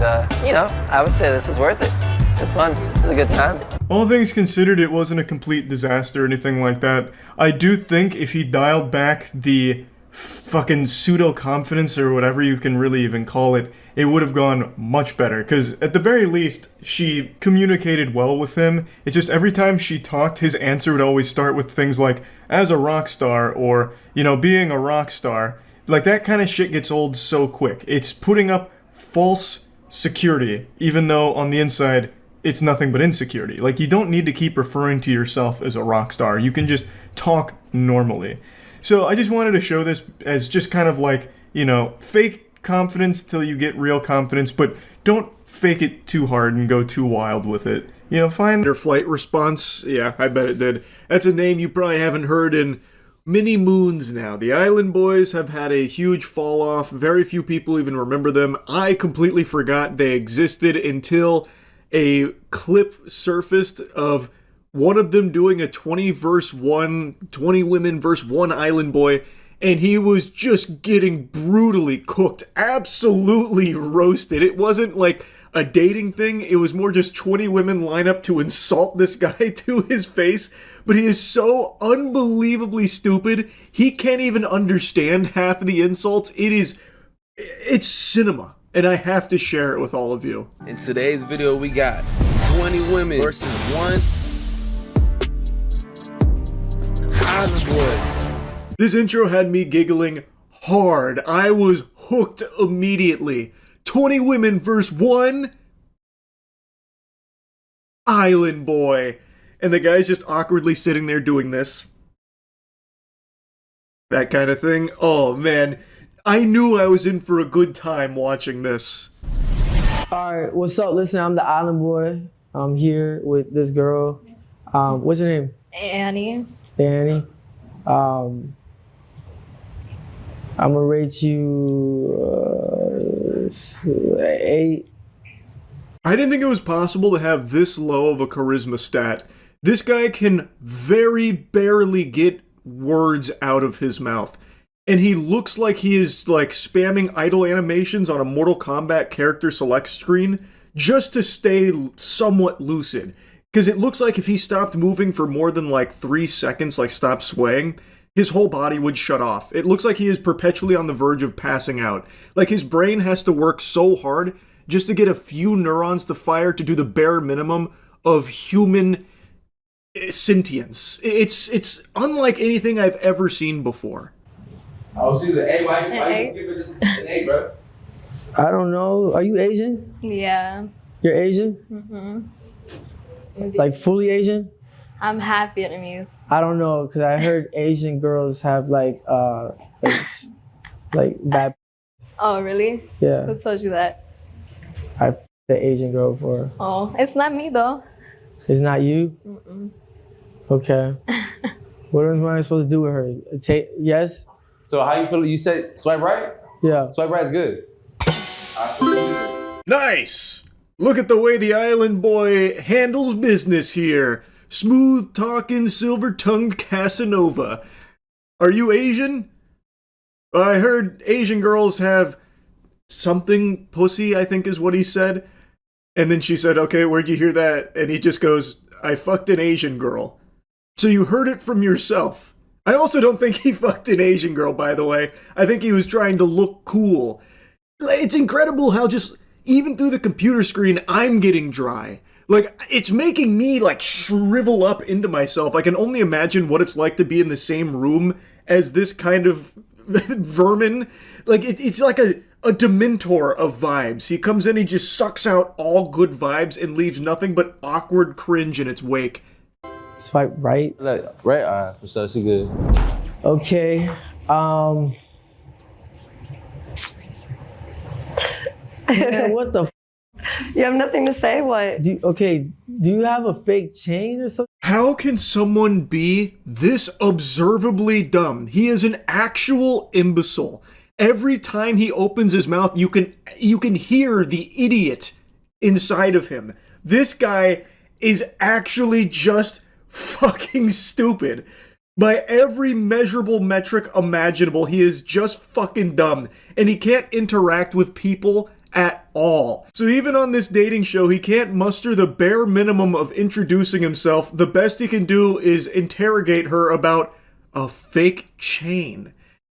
[SPEAKER 16] you know, I would say this is worth it. It's fun. It's a good time.
[SPEAKER 1] All things considered, it wasn't a complete disaster or anything like that. I do think if he dialed back the fucking pseudo-confidence or whatever you can really even call it, it would have gone much better. Because at the very least, she communicated well with him. It's just every time she talked, his answer would always start with things like, as a rock star, or, you know, being a rock star. Like, that kind of shit gets old so quick. It's putting up false security, even though on the inside, it's nothing but insecurity. Like, you don't need to keep referring to yourself as a rock star. You can just talk normally. So I just wanted to show this as just kind of like, you know, fake confidence till you get real confidence, but don't fake it too hard and go too wild with it. You know, find their flight response. Yeah, I bet it did. That's a name you probably haven't heard in many moons now. The Island Boys have had a huge fall off. Very few people even remember them. I completely forgot they existed until a clip surfaced of one of them doing a 20 women versus one island boy, and he was just getting brutally cooked, absolutely roasted. It wasn't like a dating thing, it was more just 20 women line up to insult this guy to his face, but he is so unbelievably stupid, he can't even understand half of the insults. It's cinema, and I have to share it with all of you.
[SPEAKER 17] In today's video, we got 20 women versus one island boy.
[SPEAKER 1] This intro had me giggling hard. I was hooked immediately. 20 women versus one island boy. And the guy's just awkwardly sitting there doing this. That kind of thing. Oh man, I knew I was in for a good time watching this.
[SPEAKER 18] Alright, what's up? Listen, I'm the island boy. I'm here with this girl. What's your name?
[SPEAKER 7] Annie.
[SPEAKER 18] Annie. I'm gonna rate you 8.
[SPEAKER 1] I didn't think it was possible to have this low of a charisma stat. This guy can very barely get words out of his mouth. And he looks like he is like spamming idle animations on a Mortal Kombat character select screen just to stay somewhat lucid. Because it looks like if he stopped moving for more than like 3 seconds, like stopped swaying, his whole body would shut off. It looks like he is perpetually on the verge of passing out. Like his brain has to work so hard just to get a few neurons to fire to do the bare minimum of human sentience. It's unlike anything I've ever seen before.
[SPEAKER 17] Oh, she's an A. Why you give her just an A, bro?
[SPEAKER 18] I don't know. Are you Asian?
[SPEAKER 7] Yeah.
[SPEAKER 18] You're Asian?
[SPEAKER 7] Mm-hmm.
[SPEAKER 18] Like fully Asian?
[SPEAKER 7] I'm half Vietnamese.
[SPEAKER 18] I don't know, because I heard Asian girls have like bad.
[SPEAKER 7] Oh, really?
[SPEAKER 18] Yeah.
[SPEAKER 7] Who told you that?
[SPEAKER 18] I f***ed the Asian girl before.
[SPEAKER 7] Oh, it's not me though.
[SPEAKER 18] It's not you?
[SPEAKER 7] Mm-mm.
[SPEAKER 18] Okay. What am I supposed to do with her? Yes?
[SPEAKER 17] So how you feel? You said swipe right?
[SPEAKER 18] Yeah.
[SPEAKER 17] Swipe right is good.
[SPEAKER 1] Nice! Look at the way the island boy handles business here. Smooth talking, silver tongued Casanova. Are you Asian? I heard Asian girls have something pussy, I think is what he said. And then she said, okay, where'd you hear that? And he just goes, I fucked an Asian girl. So you heard it from yourself. I also don't think he fucked an Asian girl, by the way. I think he was trying to look cool. It's incredible how just, even through the computer screen, I'm getting dry. Like, it's making me, like, shrivel up into myself. I can only imagine what it's like to be in the same room as this kind of vermin. Like, it's like a Dementor of vibes. He comes in, he just sucks out all good vibes and leaves nothing but awkward cringe in its wake.
[SPEAKER 18] Swipe right?
[SPEAKER 17] Right? Alright, for sure, she good.
[SPEAKER 18] Okay. Man, what the f?
[SPEAKER 19] You have nothing to say? What?
[SPEAKER 18] Do you have a fake chain or something?
[SPEAKER 1] How can someone be this observably dumb? He is an actual imbecile. Every time he opens his mouth, you can hear the idiot inside of him. This guy is actually just fucking stupid. By every measurable metric imaginable, he is just fucking dumb. And he can't interact with people at all. So even on this dating show, he can't muster the bare minimum of introducing himself. The best he can do is interrogate her about a fake chain.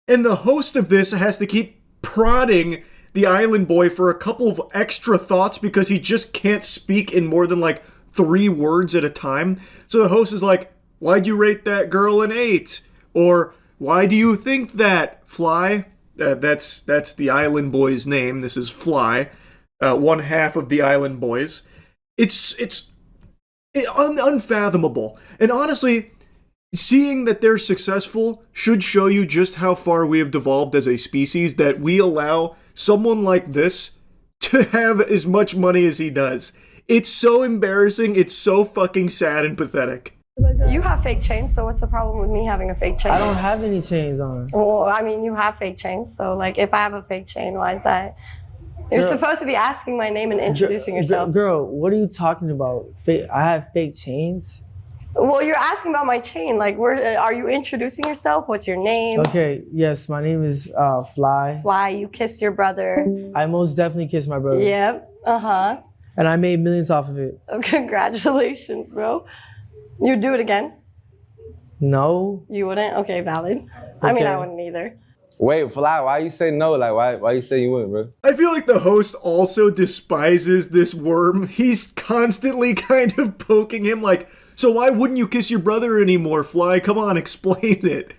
[SPEAKER 1] And the host of this has to keep prodding the island boy for a couple of extra thoughts because he just can't speak in more than like 3 words at a time. So the host is like, why'd you rate that girl an 8? Or, why do you think that, Fly? That's the island boy's name. This is Fly, one half of the island boys. It's unfathomable. And honestly, seeing that they're successful should show you just how far we have devolved as a species, that we allow someone like this to have as much money as he does. It's so embarrassing, it's so fucking sad and pathetic.
[SPEAKER 19] You have fake chains, so what's the problem with me having a fake chain?
[SPEAKER 18] I don't have any chains on.
[SPEAKER 19] Well, I mean, you have fake chains, so like if I have a fake chain, why is that? You're supposed to be asking my name and introducing yourself.
[SPEAKER 18] Girl, what are you talking about? I have fake chains?
[SPEAKER 19] Well, you're asking about my chain. Like, are you introducing yourself? What's your name?
[SPEAKER 18] Okay, yes, my name is Fly.
[SPEAKER 19] Fly, you kissed your brother.
[SPEAKER 18] I most definitely kissed my brother.
[SPEAKER 19] Yep, uh-huh.
[SPEAKER 18] And I made millions off of it.
[SPEAKER 19] Oh, congratulations, bro. You'd do it again?
[SPEAKER 18] No.
[SPEAKER 19] You wouldn't? Okay, valid. I mean, I wouldn't either.
[SPEAKER 17] Wait, Fly, why you say no? Like, why you say you wouldn't, bro?
[SPEAKER 1] I feel like the host also despises this worm. He's constantly kind of poking him like, so why wouldn't you kiss your brother anymore, Fly? Come on, explain it.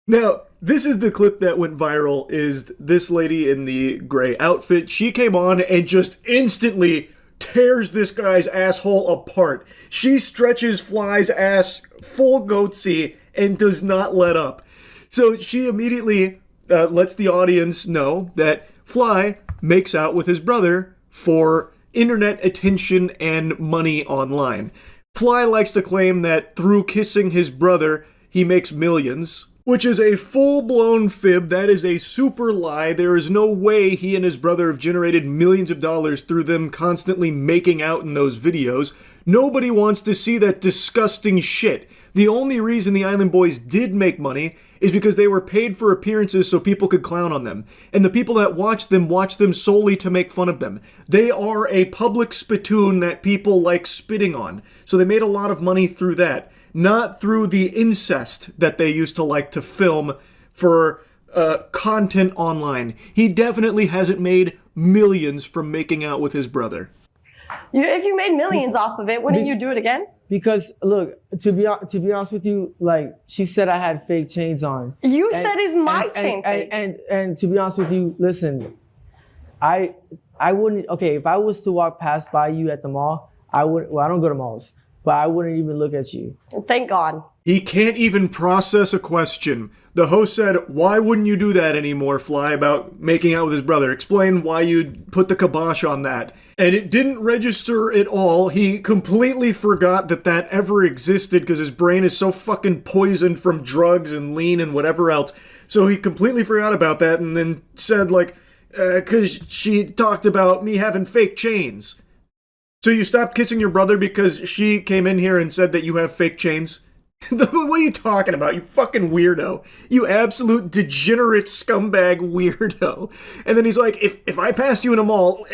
[SPEAKER 1] Now, this is the clip that went viral, is this lady in the gray outfit. She came on and just instantly tears this guy's asshole apart. She stretches Fly's ass full goatsy and does not let up. So she immediately lets the audience know that Fly makes out with his brother for internet attention and money online. Fly likes to claim that through kissing his brother, he makes millions, which is a full-blown fib. That is a super lie. There is no way he and his brother have generated millions of dollars through them constantly making out in those videos. Nobody wants to see that disgusting shit. The only reason the Island Boys did make money is because they were paid for appearances so people could clown on them. And the people that watch them solely to make fun of them. They are a public spittoon that people like spitting on. So they made a lot of money through that. Not through the incest that they used to like to film for content online. He definitely hasn't made millions from making out with his brother.
[SPEAKER 19] If you made millions off of it, wouldn't you do it again?
[SPEAKER 18] Because look, to be honest with you, like she said, I had fake chains on.
[SPEAKER 19] You said is my chain fake.
[SPEAKER 18] And to be honest with you, listen, I wouldn't. Okay, if I was to walk past by you at the mall, I would. Well, I don't go to malls, but I wouldn't even look at you.
[SPEAKER 19] Thank God.
[SPEAKER 1] He can't even process a question. The host said, why wouldn't you do that anymore, Fly, about making out with his brother? Explain why you put the kibosh on that. And it didn't register at all. He completely forgot that that ever existed because his brain is so fucking poisoned from drugs and lean and whatever else. So he completely forgot about that and then said, like, because she talked about me having fake chains. So you stopped kissing your brother because she came in here and said that you have fake chains? What are you talking about, you fucking weirdo? You absolute degenerate scumbag weirdo. And then he's like, if I passed you in a mall,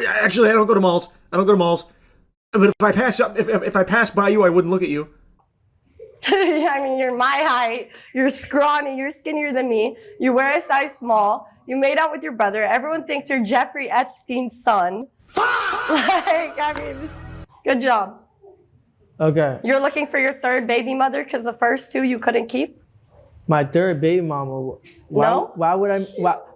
[SPEAKER 1] actually I don't go to malls. I don't go to malls. But if I pass by you, I wouldn't look at you.
[SPEAKER 19] I mean, you're my height. You're scrawny. You're skinnier than me. You wear a size small. You made out with your brother. Everyone thinks you're Jeffrey Epstein's son. Like, I mean, good job.
[SPEAKER 18] Okay.
[SPEAKER 19] You're looking for your third baby mother because the first two you couldn't keep?
[SPEAKER 18] My third baby mama.
[SPEAKER 19] No?
[SPEAKER 18] Why would I?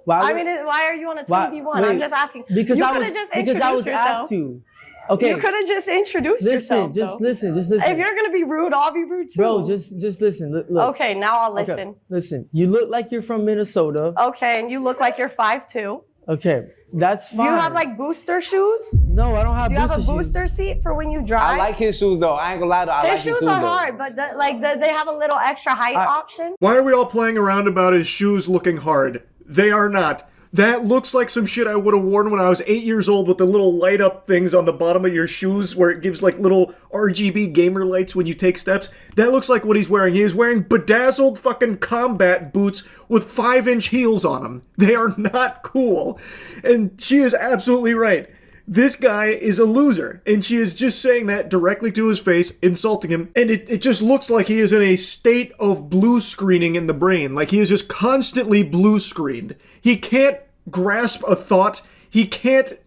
[SPEAKER 18] Why
[SPEAKER 19] are you on a 2v1? I'm just asking.
[SPEAKER 18] Because
[SPEAKER 19] you
[SPEAKER 18] I was
[SPEAKER 19] yourself.
[SPEAKER 18] asked to. Okay.
[SPEAKER 19] You could have just introduced yourself.
[SPEAKER 18] Listen.
[SPEAKER 19] If you're gonna be rude, I'll be rude too.
[SPEAKER 18] Bro, just listen. Look.
[SPEAKER 19] Okay, now I'll listen.
[SPEAKER 18] Okay, listen. You look like you're from Minnesota.
[SPEAKER 19] Okay, and you look like you're 5'2".
[SPEAKER 18] Okay, that's fine.
[SPEAKER 19] Do you have like booster shoes?
[SPEAKER 18] No, I don't have booster shoes.
[SPEAKER 19] Do you have a booster seat for when you drive?
[SPEAKER 17] I like his shoes though. I ain't gonna lie though.
[SPEAKER 19] His shoes are hard, but they have a little extra height option.
[SPEAKER 1] Why are we all playing around about his shoes looking hard? They are not. That looks like some shit I would have worn when I was 8 years old with the little light up things on the bottom of your shoes where it gives like little RGB gamer lights when you take steps. That looks like what he's wearing. He is wearing bedazzled fucking combat boots with 5-inch heels on them. They are not cool. And she is absolutely right. This guy is a loser, and she is just saying that directly to his face, insulting him, and it just looks like he is in a state of blue screening in the brain, like he is just constantly blue screened. He can't grasp a thought, he can't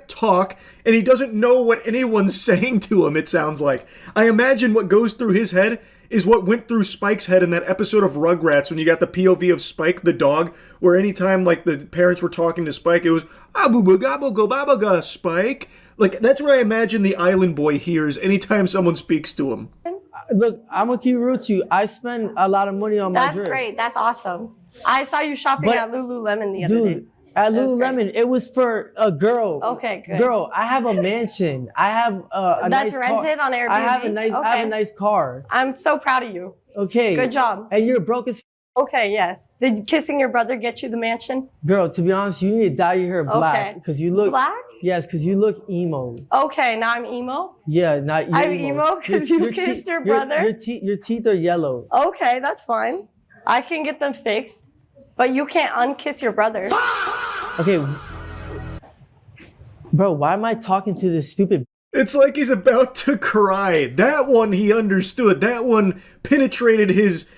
[SPEAKER 1] talk, and he doesn't know what anyone's saying to him, it sounds like. I imagine what goes through his head is what went through Spike's head in that episode of Rugrats when you got the POV of Spike the dog, where anytime like the parents were talking to Spike, it was "Abu-ba-gabba-go-babba-ga, Spike." Like that's what I imagine the Island Boy hears anytime someone speaks to him.
[SPEAKER 18] Look, I'm gonna keep real with you. I spend a lot of money on my drip.
[SPEAKER 19] That's great. That's awesome. I saw you shopping at Lululemon the other day.
[SPEAKER 18] At Lululemon, it was for a girl.
[SPEAKER 19] Okay, good.
[SPEAKER 18] Girl, I have a mansion. I have a nice car.
[SPEAKER 19] That's rented on Airbnb?
[SPEAKER 18] I have a nice car.
[SPEAKER 19] I'm so proud of you.
[SPEAKER 18] Okay.
[SPEAKER 19] Good job.
[SPEAKER 18] And you're broke as
[SPEAKER 19] Okay, yes. Did kissing your brother get you the mansion?
[SPEAKER 18] Girl, to be honest, you need to dye your hair black
[SPEAKER 19] Okay.
[SPEAKER 18] because you look
[SPEAKER 19] Black?
[SPEAKER 18] Yes, because you look emo.
[SPEAKER 19] Okay, now I'm emo.
[SPEAKER 18] Yeah, not you.
[SPEAKER 19] I'm emo because you kissed your brother.
[SPEAKER 18] Your teeth are yellow.
[SPEAKER 19] Okay, that's fine. I can get them fixed, but you can't unkiss your brother.
[SPEAKER 18] Okay. Bro, why am I talking to this stupid?
[SPEAKER 1] It's like he's about to cry. That one he understood. That one penetrated his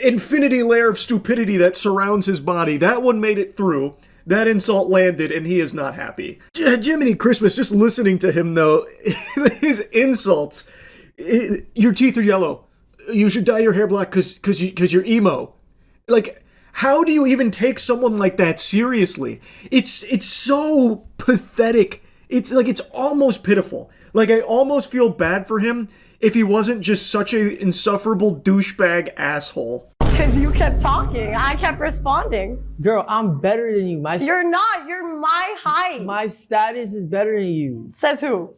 [SPEAKER 1] infinity layer of stupidity that surrounds his body. That one made it through. That insult landed, and he is not happy. Jiminy Christmas, just listening to him, though, his insults. Your teeth are yellow. You should dye your hair black because you're emo. Like, how do you even take someone like that seriously? It's so pathetic. It's like, it's almost pitiful. Like, I almost feel bad for him if he wasn't just such an insufferable douchebag asshole.
[SPEAKER 19] Because you kept talking. I kept responding.
[SPEAKER 18] Girl, I'm better than you.
[SPEAKER 19] You're not. You're my height.
[SPEAKER 18] My status is better than you.
[SPEAKER 19] Says who?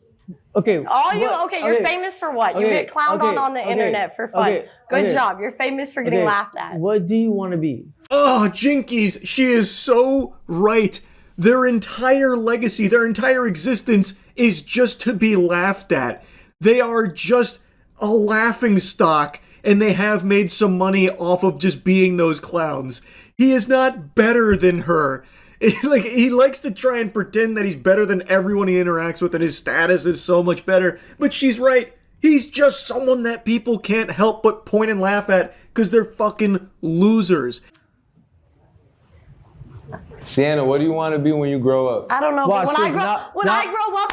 [SPEAKER 18] Okay.
[SPEAKER 19] You're famous for what? You get clowned on the internet for fun. Good job. You're famous for getting laughed at.
[SPEAKER 18] What do you want to be?
[SPEAKER 1] Oh, Jinkies, she is so right. Their entire legacy, their entire existence is just to be laughed at. They are just a laughing stock, and they have made some money off of just being those clowns. He is not better than her. Like, he likes to try and pretend that he's better than everyone he interacts with and his status is so much better. But she's right. He's just someone that people can't help but point and laugh at because they're fucking losers.
[SPEAKER 17] Sienna, what do you want to be when you grow up?
[SPEAKER 19] I don't know. But when I grow up,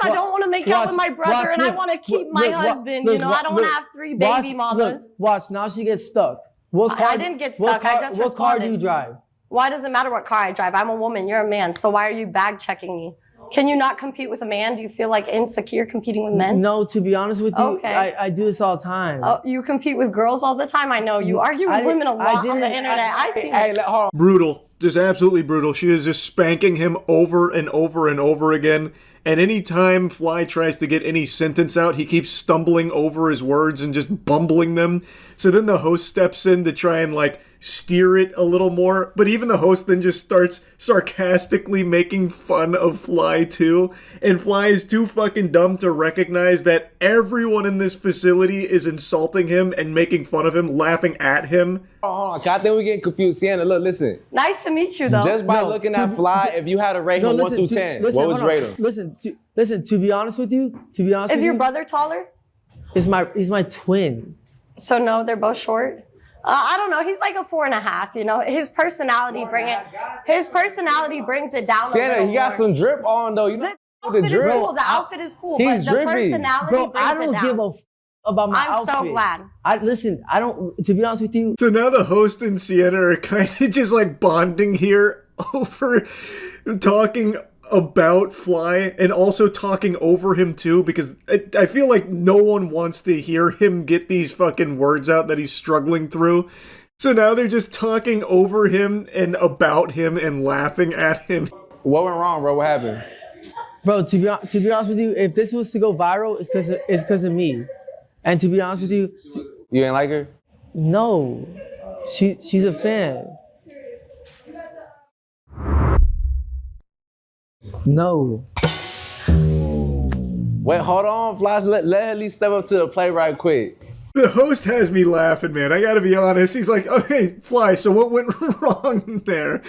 [SPEAKER 19] I don't want to make out with my brother, and I want to keep my husband. I don't want to have 3 baby mamas.
[SPEAKER 18] Watch, now she gets stuck.
[SPEAKER 19] I didn't get stuck. I just responded.
[SPEAKER 18] What car do you drive?
[SPEAKER 19] Why does it matter what car I drive? I'm a woman. You're a man. So why are you bag checking me? Can you not compete with a man? Do you feel like insecure competing with men?
[SPEAKER 18] No, to be honest with you,
[SPEAKER 19] okay.
[SPEAKER 18] I do this all the time.
[SPEAKER 19] Oh, you compete with girls all the time? I know. You argue with women a lot on the internet. I see.
[SPEAKER 1] Brutal. Just absolutely brutal. She is just spanking him over and over and over again. And anytime Fly tries to get any sentence out, he keeps stumbling over his words and just bumbling them. So then the host steps in to try and, like, steer it a little more. But even the host then just starts sarcastically making fun of Fly, too. And Fly is too fucking dumb to recognize that everyone in this facility is insulting him and making fun of him, laughing at him.
[SPEAKER 17] Hold on, I think we're getting confused. Sienna, look, listen.
[SPEAKER 19] Nice to meet you, though.
[SPEAKER 17] Just by looking at Fly, if you had to rate him 1 through 10, what would you rate him?
[SPEAKER 18] Listen, to be honest with you,
[SPEAKER 19] Is your brother taller?
[SPEAKER 18] He's my twin.
[SPEAKER 19] So no, they're both short? I don't know. He's like a 4.5. You know, his personality brings it down.
[SPEAKER 17] Sienna, he got some drip on though. You know the drip.
[SPEAKER 19] The outfit is cool.
[SPEAKER 17] He's
[SPEAKER 19] but the
[SPEAKER 17] drippy.
[SPEAKER 19] personality
[SPEAKER 18] Bro,
[SPEAKER 19] brings
[SPEAKER 18] I don't
[SPEAKER 19] it down.
[SPEAKER 18] give a about my outfit.
[SPEAKER 19] I'm so glad.
[SPEAKER 18] I don't. To be honest with you.
[SPEAKER 1] So now the host and Sienna are kind of just like bonding here over talking about Fly and also talking over him too, because I feel like no one wants to hear him get these fucking words out that he's struggling through. So now they're just talking over him and about him and laughing at him.
[SPEAKER 17] What went wrong, bro? What happened?
[SPEAKER 18] Bro, to be honest with you, if this was to go viral, it's because of me. And to be honest with you,
[SPEAKER 17] you ain't like her?
[SPEAKER 18] No, she's a fan. No.
[SPEAKER 17] Wait, hold on, Flash. Let her at least step up to the plate right quick.
[SPEAKER 1] The host has me laughing, man. I gotta be honest. He's like, okay, Fly, so what went wrong there?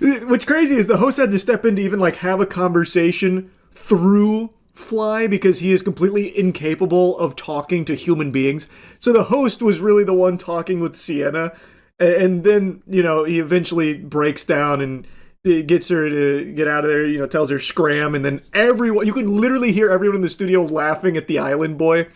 [SPEAKER 1] What's crazy is the host had to step in to even like have a conversation through Fly because he is completely incapable of talking to human beings. So the host was really the one talking with Sienna. And then, you know, he eventually breaks down and gets her to get out of there, you know, tells her scram. And then everyone, you can literally hear everyone in the studio laughing at the island boy.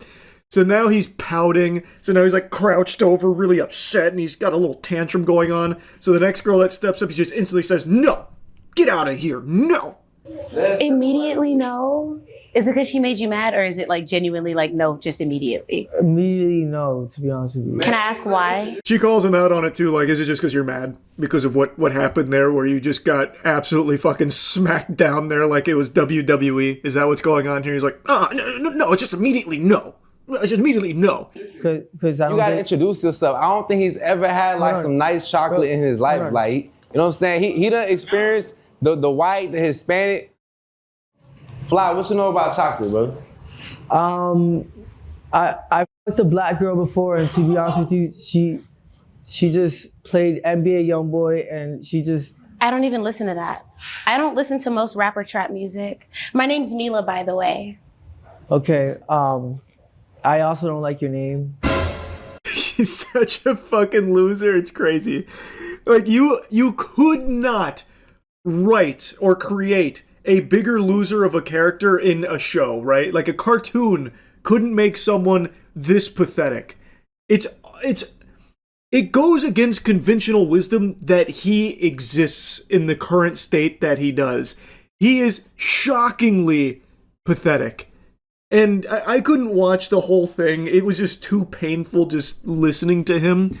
[SPEAKER 1] So now he's pouting. So now he's like crouched over, really upset, and he's got a little tantrum going on. So the next girl that steps up, he just instantly says, no, get out of here, no.
[SPEAKER 20] Immediately no? Is it because she made you mad, or is it like genuinely like no, just immediately?
[SPEAKER 18] Immediately no, to be honest with you.
[SPEAKER 20] Can I ask why?
[SPEAKER 1] She calls him out on it too, like, is it just because you're mad? Because of what happened there, where you just got absolutely fucking smacked down there like it was WWE? Is that what's going on here? He's like, no, it's just immediately no. just immediately no.
[SPEAKER 18] Because I
[SPEAKER 17] You
[SPEAKER 18] don't
[SPEAKER 17] gotta
[SPEAKER 18] think,
[SPEAKER 17] introduce yourself. I don't think he's ever had like
[SPEAKER 18] Hold on.
[SPEAKER 17] some nice chocolate in his life.
[SPEAKER 18] Hold on.
[SPEAKER 17] Like, you know what I'm saying? He done experienced the white, the Hispanic. Fly, what you know about chocolate, bro?
[SPEAKER 18] I fucked a black girl before, and to be honest with you, she just played NBA YoungBoy, and she just.
[SPEAKER 20] I don't even listen to that. I don't listen to most rapper trap music. My name's Mila, by the way.
[SPEAKER 18] Okay. I also don't like your name.
[SPEAKER 1] He's such a fucking loser. It's crazy. Like you could not write or create a bigger loser of a character in a show, right? Like a cartoon couldn't make someone this pathetic. It goes against conventional wisdom that he exists in the current state that he does. He is shockingly pathetic. And I couldn't watch the whole thing. It was just too painful just listening to him.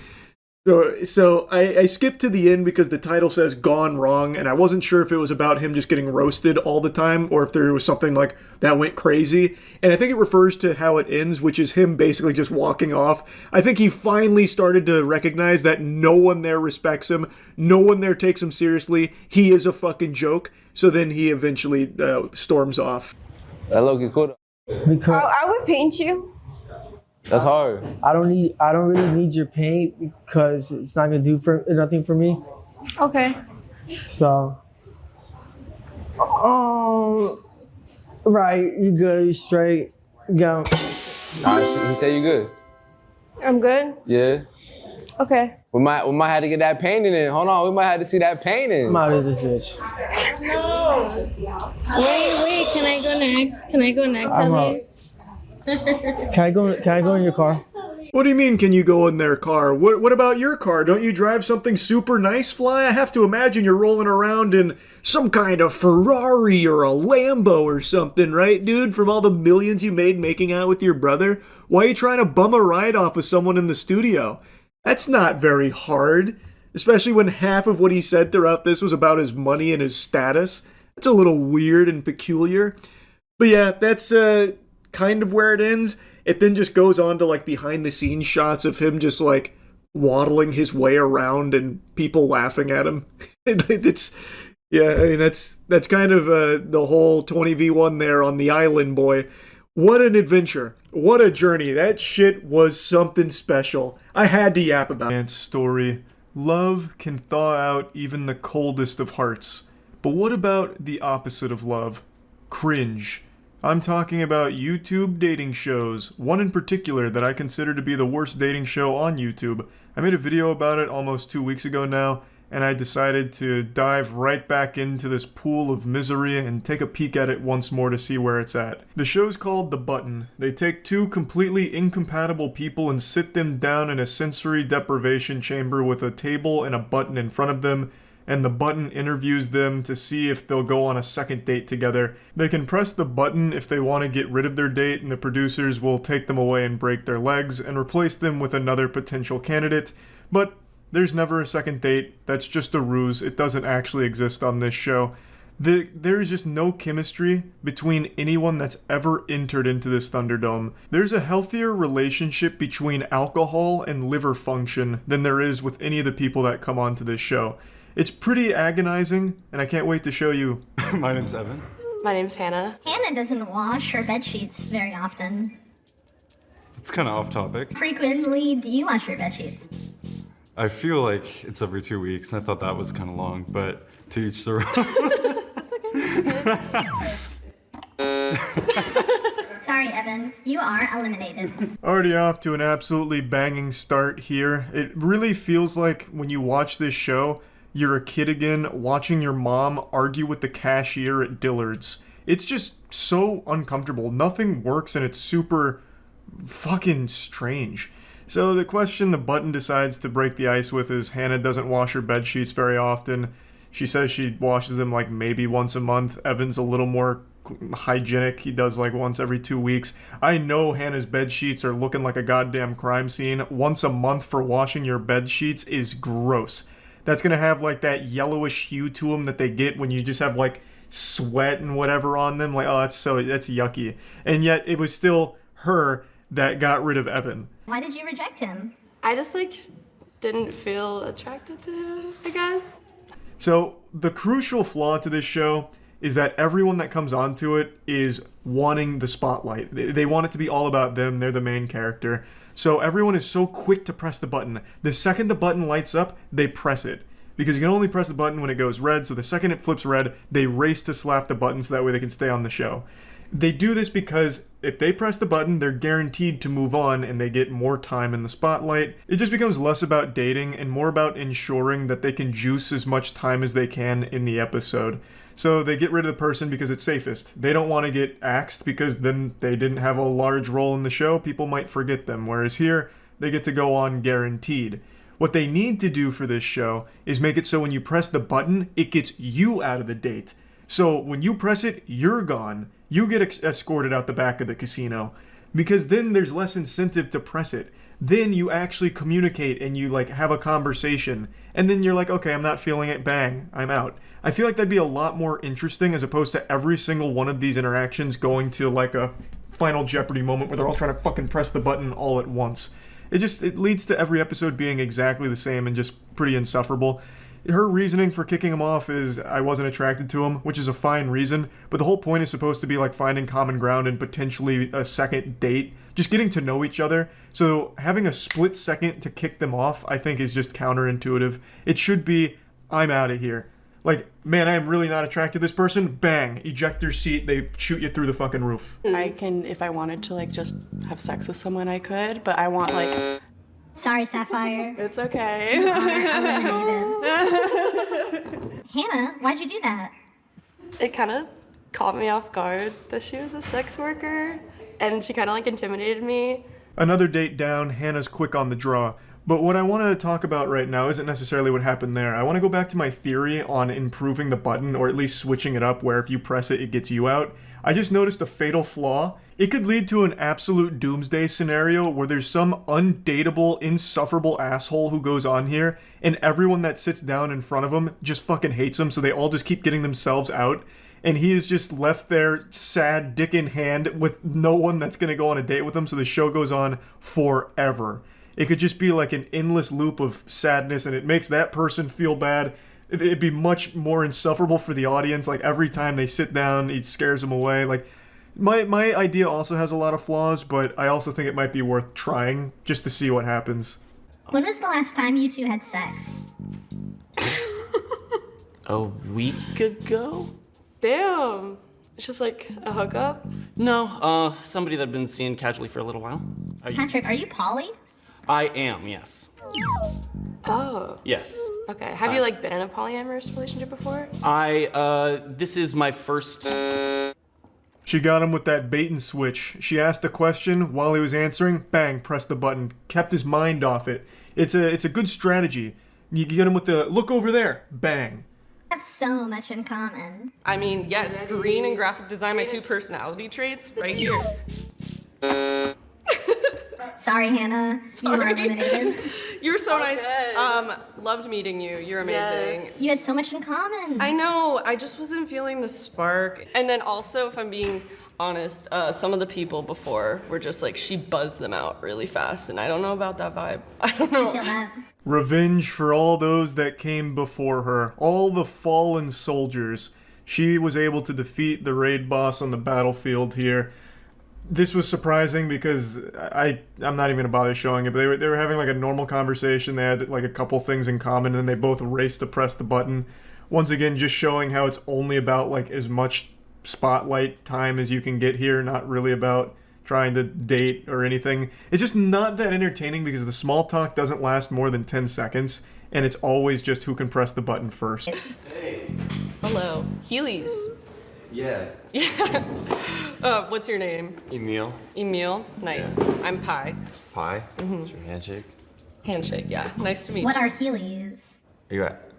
[SPEAKER 1] So I skipped to the end because the title says Gone Wrong, and I wasn't sure if it was about him just getting roasted all the time or if there was something like that went crazy. And I think it refers to how it ends, which is him basically just walking off. I think he finally started to recognize that no one there respects him, no one there takes him seriously. He is a fucking joke. So then he eventually storms off.
[SPEAKER 17] That Loki cool.
[SPEAKER 18] Because
[SPEAKER 19] I would paint you.
[SPEAKER 17] That's hard.
[SPEAKER 18] I don't really need your paint because it's not gonna do nothing for me.
[SPEAKER 19] Okay.
[SPEAKER 18] So, right, you good, you straight, go.
[SPEAKER 17] All right, he said you good.
[SPEAKER 19] I'm good.
[SPEAKER 17] Yeah.
[SPEAKER 19] Okay.
[SPEAKER 17] We might have to get that painting in. Hold on, we might have to see that painting.
[SPEAKER 18] I'm out of this bitch.
[SPEAKER 10] No. Wait, can I go next? Can I go next
[SPEAKER 18] I'm
[SPEAKER 10] at
[SPEAKER 18] out.
[SPEAKER 10] least?
[SPEAKER 18] Can I go in your car?
[SPEAKER 1] What do you mean, can you go in their car? What about your car? Don't you drive something super nice, Fly? I have to imagine you're rolling around in some kind of Ferrari or a Lambo or something, right, dude? From all the millions you made making out with your brother? Why are you trying to bum a ride off of someone in the studio? That's not very hard, especially when half of what he said throughout this was about his money and his status. That's a little weird and peculiar. But yeah, that's kind of where it ends. It then just goes on to like behind the scenes shots of him just like waddling his way around and people laughing at him. It's yeah, I mean that's kind of the whole 20v1 there on the island, boy. What an adventure. What a journey. That shit was something special. I had to yap about it. Story. Love can thaw out even the coldest of hearts. But what about the opposite of love? Cringe. I'm talking about YouTube dating shows, one in particular that I consider to be the worst dating show on YouTube. I made a video about it almost 2 weeks ago now, and I decided to dive right back into this pool of misery and take a peek at it once more to see where it's at. The show's called The Button. They take two completely incompatible people and sit them down in a sensory deprivation chamber with a table and a button in front of them, and the button interviews them to see if they'll go on a second date together. They can press the button if they want to get rid of their date, and the producers will take them away and break their legs and replace them with another potential candidate. But there's never a second date. That's just a ruse. It doesn't actually exist on this show. There's just no chemistry between anyone that's ever entered into this Thunderdome. There's a healthier relationship between alcohol and liver function than there is with any of the people that come onto this show. It's pretty agonizing, and I can't wait to show you. My name's Evan.
[SPEAKER 10] My name's Hannah.
[SPEAKER 12] Hannah doesn't wash her bed sheets very often.
[SPEAKER 21] It's kind of off topic.
[SPEAKER 12] Frequently, do you wash your bed sheets?
[SPEAKER 21] I feel like it's every 2 weeks, and I thought that was kind of long, but to each their own.
[SPEAKER 12] Sorry, Evan. You are eliminated.
[SPEAKER 1] Already off to an absolutely banging start here. It really feels like when you watch this show, you're a kid again watching your mom argue with the cashier at Dillard's. It's just so uncomfortable. Nothing works and it's super fucking strange. So the question the button decides to break the ice with is Hannah doesn't wash her bed sheets very often. She says she washes them like maybe once a month. Evan's a little more hygienic. He does like once every 2 weeks. I know Hannah's bed sheets are looking like a goddamn crime scene. Once a month for washing your bed sheets is gross. That's gonna have like that yellowish hue to them that they get when you just have like sweat and whatever on them. Like, oh, that's yucky. And yet it was still her that got rid of Evan.
[SPEAKER 6] Why did you reject him?
[SPEAKER 10] I just didn't feel attracted to him, I guess.
[SPEAKER 1] So the crucial flaw to this show is that everyone that comes onto it is wanting the spotlight. They want it to be all about them. They're the main character. So everyone is so quick to press the button. The second the button lights up, they press it. Because you can only press the button when it goes red, so the second it flips red, they race to slap the button so that way they can stay on the show. They do this because if they press the button, they're guaranteed to move on and they get more time in the spotlight. It just becomes less about dating and more about ensuring that they can juice as much time as they can in the episode. So they get rid of the person because it's safest. They don't want to get axed because then they didn't have a large role in the show. People might forget them. Whereas here, they get to go on guaranteed. What they need to do for this show is make it so when you press the button, it gets you out of the date. So when you press it, you're gone. You get escorted out the back of the casino. Because then there's less incentive to press it. Then you actually communicate and you have a conversation. And then you're like, okay, I'm not feeling it, bang, I'm out. I feel like that'd be a lot more interesting as opposed to every single one of these interactions going to a Final Jeopardy moment where they're all trying to fucking press the button all at once. It leads to every episode being exactly the same and just pretty insufferable. Her reasoning for kicking him off is I wasn't attracted to him, which is a fine reason, but the whole point is supposed to be finding common ground and potentially a second date, just getting to know each other. So having a split second to kick them off, I think is just counterintuitive. It should be, I'm out of here. Man, I am really not attracted to this person, bang, ejector seat, they shoot you through the fucking roof.
[SPEAKER 22] I can, if I wanted to just have sex with someone, I could, but I want
[SPEAKER 6] Sorry, Sapphire.
[SPEAKER 22] It's okay.
[SPEAKER 6] Hannah, why'd you do that?
[SPEAKER 10] It kind of caught me off guard that she was a sex worker, and she kind of intimidated me.
[SPEAKER 1] Another date down, Hannah's quick on the draw. But what I want to talk about right now isn't necessarily what happened there. I want to go back to my theory on improving the button, or at least switching it up where if you press it, it gets you out. I just noticed a fatal flaw. It could lead to an absolute doomsday scenario where there's some undateable, insufferable asshole who goes on here, and everyone that sits down in front of him just fucking hates him, so they all just keep getting themselves out. And he is just left there, sad, dick in hand, with no one that's going to go on a date with him, so the show goes on forever. It could just be an endless loop of sadness, and it makes that person feel bad. It'd be much more insufferable for the audience. Every time they sit down, it scares them away. My idea also has a lot of flaws, but I also think it might be worth trying just to see what happens.
[SPEAKER 6] When was the last time you two had sex?
[SPEAKER 8] A week ago?
[SPEAKER 10] Damn. It's just a hookup?
[SPEAKER 8] No, somebody that I've been seeing casually for a little while.
[SPEAKER 6] Patrick, are you poly?
[SPEAKER 8] I am, yes.
[SPEAKER 10] Oh.
[SPEAKER 8] Yes.
[SPEAKER 10] Okay. Have you been in a polyamorous relationship before?
[SPEAKER 8] This is my first...
[SPEAKER 1] She got him with that bait and switch. She asked a question, while he was answering, bang, pressed the button, kept his mind off it. It's a good strategy. You get him with the, look over there, bang.
[SPEAKER 6] We have so much in common.
[SPEAKER 10] I mean, yes, green and graphic design, my two personality traits, right here.
[SPEAKER 6] Sorry, Hannah. You were eliminated.
[SPEAKER 10] You were so nice. Loved meeting you. You're amazing.
[SPEAKER 6] Yes. You had so much in common.
[SPEAKER 10] I know. I just wasn't feeling the spark. And then also, if I'm being honest, some of the people before were just she buzzed them out really fast, and I don't know about that vibe. I don't know.
[SPEAKER 6] I feel that.
[SPEAKER 1] Revenge for all those that came before her. All the fallen soldiers. She was able to defeat the raid boss on the battlefield here. This was surprising because I'm not even gonna bother showing it, but they were having a normal conversation. They had a couple things in common, and then they both raced to press the button. Once again, just showing how it's only about as much spotlight time as you can get here, not really about trying to date or anything. It's just not that entertaining because the small talk doesn't last more than 10 seconds, and it's always just who can press the button first.
[SPEAKER 8] Hey.
[SPEAKER 10] Hello. Heelys.
[SPEAKER 8] Yeah.
[SPEAKER 10] Yeah. What's your name?
[SPEAKER 8] Emil.
[SPEAKER 10] Emil. Nice.
[SPEAKER 8] Yeah.
[SPEAKER 10] I'm Pi.
[SPEAKER 8] Pi?
[SPEAKER 10] Mm-hmm.
[SPEAKER 8] Is your handshake?
[SPEAKER 10] Handshake, yeah. Nice to meet
[SPEAKER 6] What
[SPEAKER 10] you.
[SPEAKER 6] are Heelys?
[SPEAKER 8] Are you at?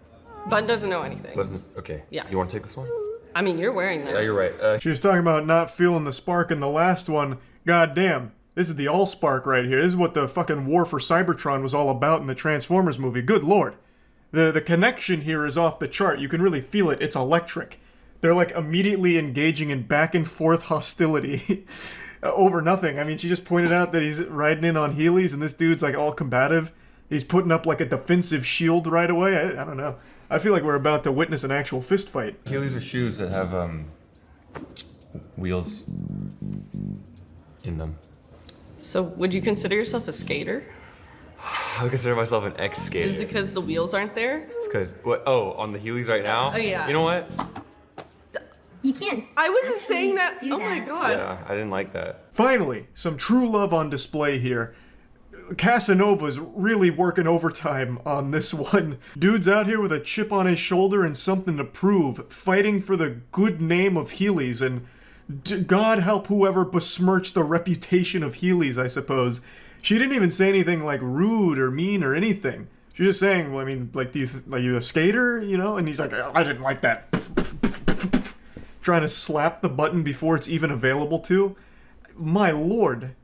[SPEAKER 10] Bud doesn't know anything.
[SPEAKER 8] Okay.
[SPEAKER 10] Yeah.
[SPEAKER 8] You want to take this one?
[SPEAKER 10] I mean, you're wearing them.
[SPEAKER 8] Yeah, you're right.
[SPEAKER 1] She was talking about not feeling the spark in the last one. God damn. This is the all-spark right here. This is what the fucking war for Cybertron was all about in the Transformers movie. Good lord. The connection here is off the chart. You can really feel it. It's electric. They're immediately engaging in back and forth hostility. over nothing. I mean, she just pointed out that he's riding in on Heelys, and this dude's like all combative. He's putting up like a defensive shield right away. I don't know. I feel like we're about to witness an actual fist fight.
[SPEAKER 3] Heelys are shoes that have wheels in them.
[SPEAKER 4] So, would you consider yourself a skater?
[SPEAKER 3] I would consider myself an ex-skater.
[SPEAKER 4] Is it because the wheels aren't there?
[SPEAKER 3] It's because, what? Oh, on the Heelys right now?
[SPEAKER 4] Oh, yeah.
[SPEAKER 3] You know what?
[SPEAKER 6] You can't.
[SPEAKER 4] I wasn't saying that. Oh my god.
[SPEAKER 3] Yeah, I didn't like that.
[SPEAKER 1] Finally, some true love on display here. Casanova's really working overtime on this one. Dude's out here with a chip on his shoulder and something to prove, fighting for the good name of Heelys, and God help whoever besmirched the reputation of Heelys, I suppose. She didn't even say anything like rude or mean or anything. She was just saying, well, I mean, like, are you a skater, you know? And he's like, I didn't like that. Trying to slap the button before it's even available to. My lord.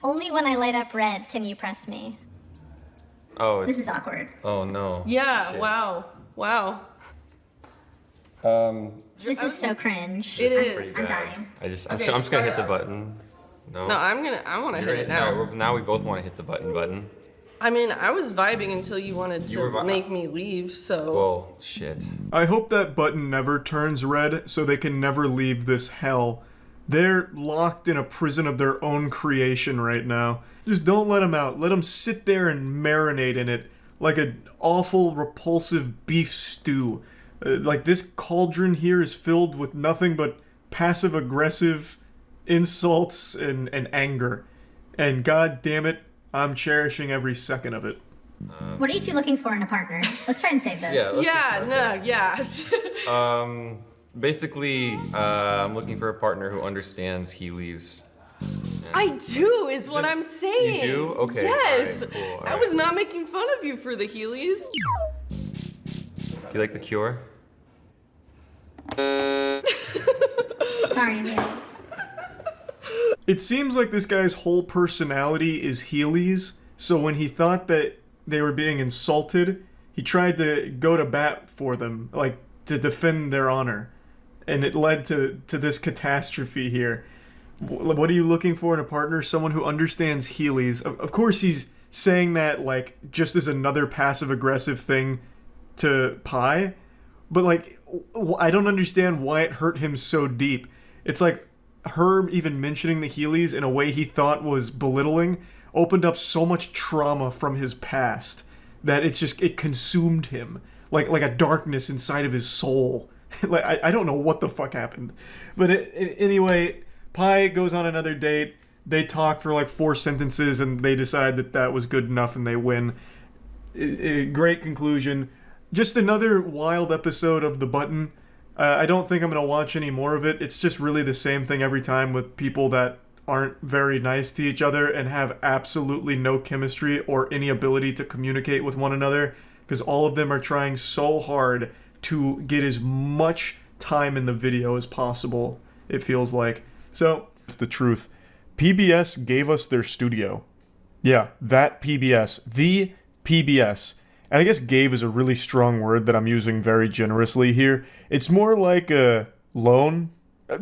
[SPEAKER 6] Only when I light up red can you press me.
[SPEAKER 3] Oh,
[SPEAKER 6] This is awkward.
[SPEAKER 3] Oh no.
[SPEAKER 4] Yeah,
[SPEAKER 3] Shit.
[SPEAKER 4] wow. Wow.
[SPEAKER 6] This is so cringe.
[SPEAKER 4] It
[SPEAKER 6] I'm,
[SPEAKER 4] is.
[SPEAKER 6] I'm dying.
[SPEAKER 3] I'm
[SPEAKER 4] Okay,
[SPEAKER 3] just gonna hit
[SPEAKER 4] start
[SPEAKER 3] the
[SPEAKER 4] up.
[SPEAKER 3] button. No.
[SPEAKER 4] No, I want to hit it now.
[SPEAKER 3] Alright, now we both want to hit the button.
[SPEAKER 4] I mean, I was vibing until you wanted
[SPEAKER 3] You were
[SPEAKER 4] to make me leave, so.
[SPEAKER 3] Whoa, shit.
[SPEAKER 1] I hope that button never turns red so they can never leave this hell. They're locked in a prison of their own creation right now. Just don't let them out. Let them sit there and marinate in it like an awful, repulsive beef stew. Like this cauldron here is filled with nothing but passive-aggressive insults and anger. And god damn it, I'm cherishing every second of it.
[SPEAKER 6] What are you two looking for in a partner? Let's try and save this.
[SPEAKER 4] Yeah.
[SPEAKER 3] Basically, I'm looking for a partner who understands Heelys.
[SPEAKER 4] I do, is what I'm saying.
[SPEAKER 3] You do? Okay.
[SPEAKER 4] Yes.
[SPEAKER 3] Alright, cool,
[SPEAKER 4] I was not making fun of you for the Heelys.
[SPEAKER 3] Do you like The Cure?
[SPEAKER 6] Sorry, Emil.
[SPEAKER 1] It seems like this guy's whole personality is Heelys, so when he thought that they were being insulted, he tried to go to bat for them, like to defend their honor. And it led to this catastrophe here. What are you looking for in a partner? Someone who understands Heelys. Of course he's saying that like just as another passive-aggressive thing to Pi, but like I don't understand why it hurt him so deep. It's like her even mentioning the Heelys in a way he thought was belittling opened up so much trauma from his past that it consumed him like a darkness inside of his soul. Like I don't know what the fuck happened, but anyway, Pi goes on another date. They talk for like 4 sentences and they decide that was good enough and they win. Great conclusion. Just another wild episode of The Button. I don't think I'm gonna watch any more of it. It's just really the same thing every time with people that aren't very nice to each other and have absolutely no chemistry or any ability to communicate with one another, because all of them are trying so hard to get as much time in the video as possible, it feels like. So, it's the truth. PBS gave us their studio. Yeah, that PBS. The PBS. And I guess gave is a really strong word that I'm using very generously here. It's more like a loan.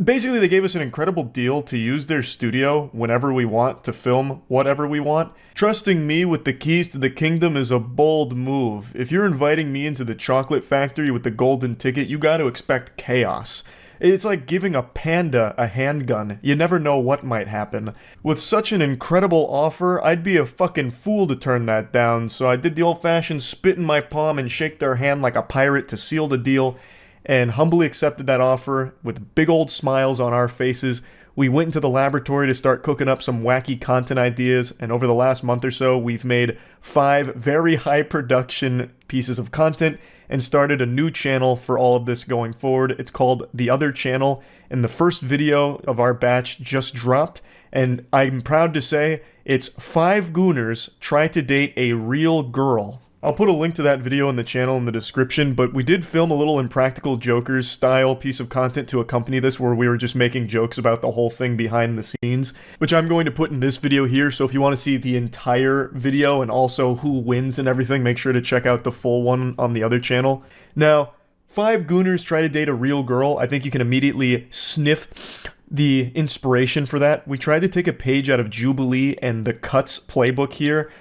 [SPEAKER 1] Basically, they gave us an incredible deal to use their studio whenever we want to film whatever we want. Trusting me with the keys to the kingdom is a bold move. If you're inviting me into the chocolate factory with the golden ticket, you gotta expect chaos. It's like giving a panda a handgun. You never know what might happen. With such an incredible offer, I'd be a fucking fool to turn that down, so I did the old-fashioned spit in my palm and shake their hand like a pirate to seal the deal, and humbly accepted that offer with big old smiles on our faces. We went into the laboratory to start cooking up some wacky content ideas, and over the last month or so, we've made 5 very high production pieces of content and started a new channel for all of this going forward. It's called The Other Channel, and the first video of our batch just dropped, and I'm proud to say it's 5 gooners try to date a real girl. I'll put a link to that video in the channel in the description, but we did film a little Impractical Jokers style piece of content to accompany this where we were just making jokes about the whole thing behind the scenes, which I'm going to put in this video here, so if you want to see the entire video and also who wins and everything, make sure to check out the full one on the other channel. Now, 5 gooners try to date a real girl. I think you can immediately sniff the inspiration for that, we tried to take a page out of Jubilee and the Cuts playbook here,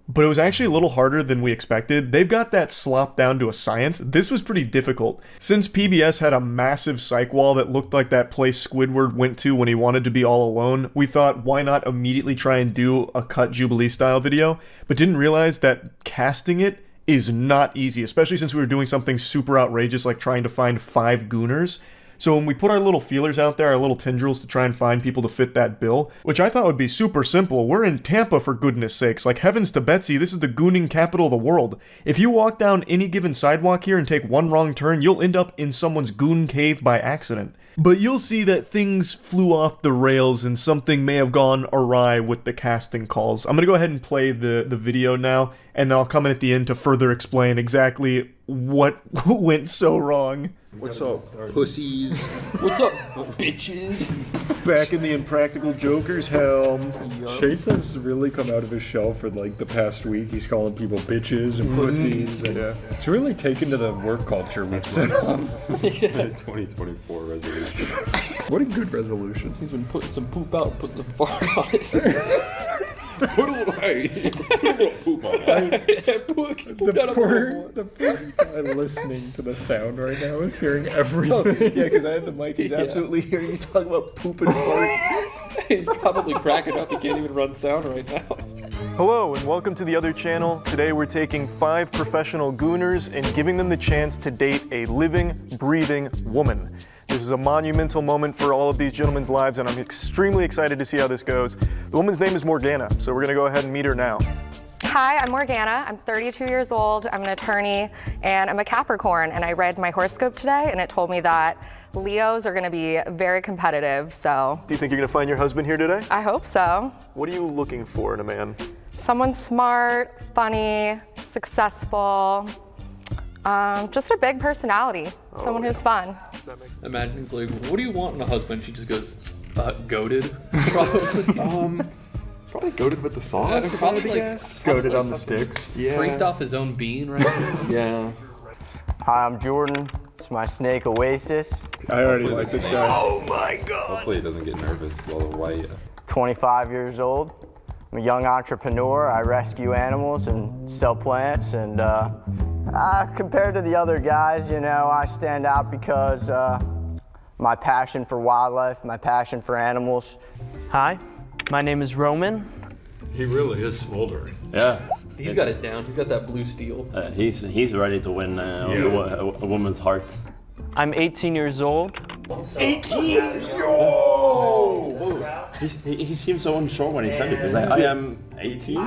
[SPEAKER 1] but it was actually a little harder than we expected. They've got that slopped down to a science. This was pretty difficult. Since PBS had a massive psych wall that looked like that place Squidward went to when he wanted to be all alone, we thought, why not immediately try and do a Cut Jubilee style video, but didn't realize that casting it is not easy, especially since we were doing something super outrageous like trying to find 5 gooners. So when we put our little feelers out there, our little tendrils to try and find people to fit that bill, which I thought would be super simple. We're in Tampa, for goodness sakes. Like, heavens to Betsy, this is the gooning capital of the world. If you walk down any given sidewalk here and take one wrong turn, you'll end up in someone's goon cave by accident. But you'll see that things flew off the rails and something may have gone awry with the casting calls. I'm gonna go ahead and play the video now, and then I'll come in at the end to further explain exactly what went so wrong.
[SPEAKER 11] What's up, pussies?
[SPEAKER 13] What's up, bitches?
[SPEAKER 1] Back in the Impractical Joker's helm.
[SPEAKER 23] Chase has really come out of his shell for like the past week. He's calling people bitches and pussies. And it's really taken to the work culture we've set up.
[SPEAKER 21] It's a 2024 resolution.
[SPEAKER 23] What a good resolution.
[SPEAKER 13] He's been putting some poop out, putting some fart on it.
[SPEAKER 11] Put a little, hey, put a little poop on it.
[SPEAKER 23] The poor guy listening to the sound right now is hearing everything.
[SPEAKER 1] Yeah, because I have the mic. He's absolutely hearing you talk about poop and fart.
[SPEAKER 13] He's probably cracking up. He can't even run sound right now.
[SPEAKER 1] Hello, and welcome to the other channel. Today we're taking 5 professional gooners and giving them the chance to date a living, breathing woman. This is a monumental moment for all of these gentlemen's lives, and I'm extremely excited to see how this goes. The woman's name is Morgana, so we're gonna go ahead and meet her now.
[SPEAKER 24] Hi, I'm Morgana. I'm 32 years old. I'm an attorney, and I'm a Capricorn. And I read my horoscope today, and it told me that Leos are going to be very competitive. So,
[SPEAKER 1] do you think you're going to find your husband here today?
[SPEAKER 24] I hope so.
[SPEAKER 1] What are you looking for in a man?
[SPEAKER 24] Someone smart, funny, successful, just a big personality. Someone who's fun.
[SPEAKER 13] Imagine he's like, "What do you want in a husband?" She just goes, "Goated." Probably.
[SPEAKER 11] Probably goated with the sauce, if I had to guess.
[SPEAKER 1] Goated on the sticks.
[SPEAKER 13] Yeah. Freaked off his own bean right now.
[SPEAKER 11] Yeah.
[SPEAKER 25] Hi, I'm Jordan. It's my snake Oasis.
[SPEAKER 23] I already like this guy.
[SPEAKER 1] Oh my god.
[SPEAKER 21] Hopefully he doesn't get nervous while the white.
[SPEAKER 25] 25 years old. I'm a young entrepreneur. I rescue animals and sell plants. And compared to the other guys, you know, I stand out because my passion for wildlife, my passion for animals.
[SPEAKER 26] Hi. My name is Roman.
[SPEAKER 21] He really is smoldering.
[SPEAKER 27] Yeah.
[SPEAKER 13] He's got it down. He's got that blue steel.
[SPEAKER 27] He's ready to win a woman's heart.
[SPEAKER 26] I'm 18 years old.
[SPEAKER 27] 18? Yo! He seemed so unsure when he said it. He's like, I am 18?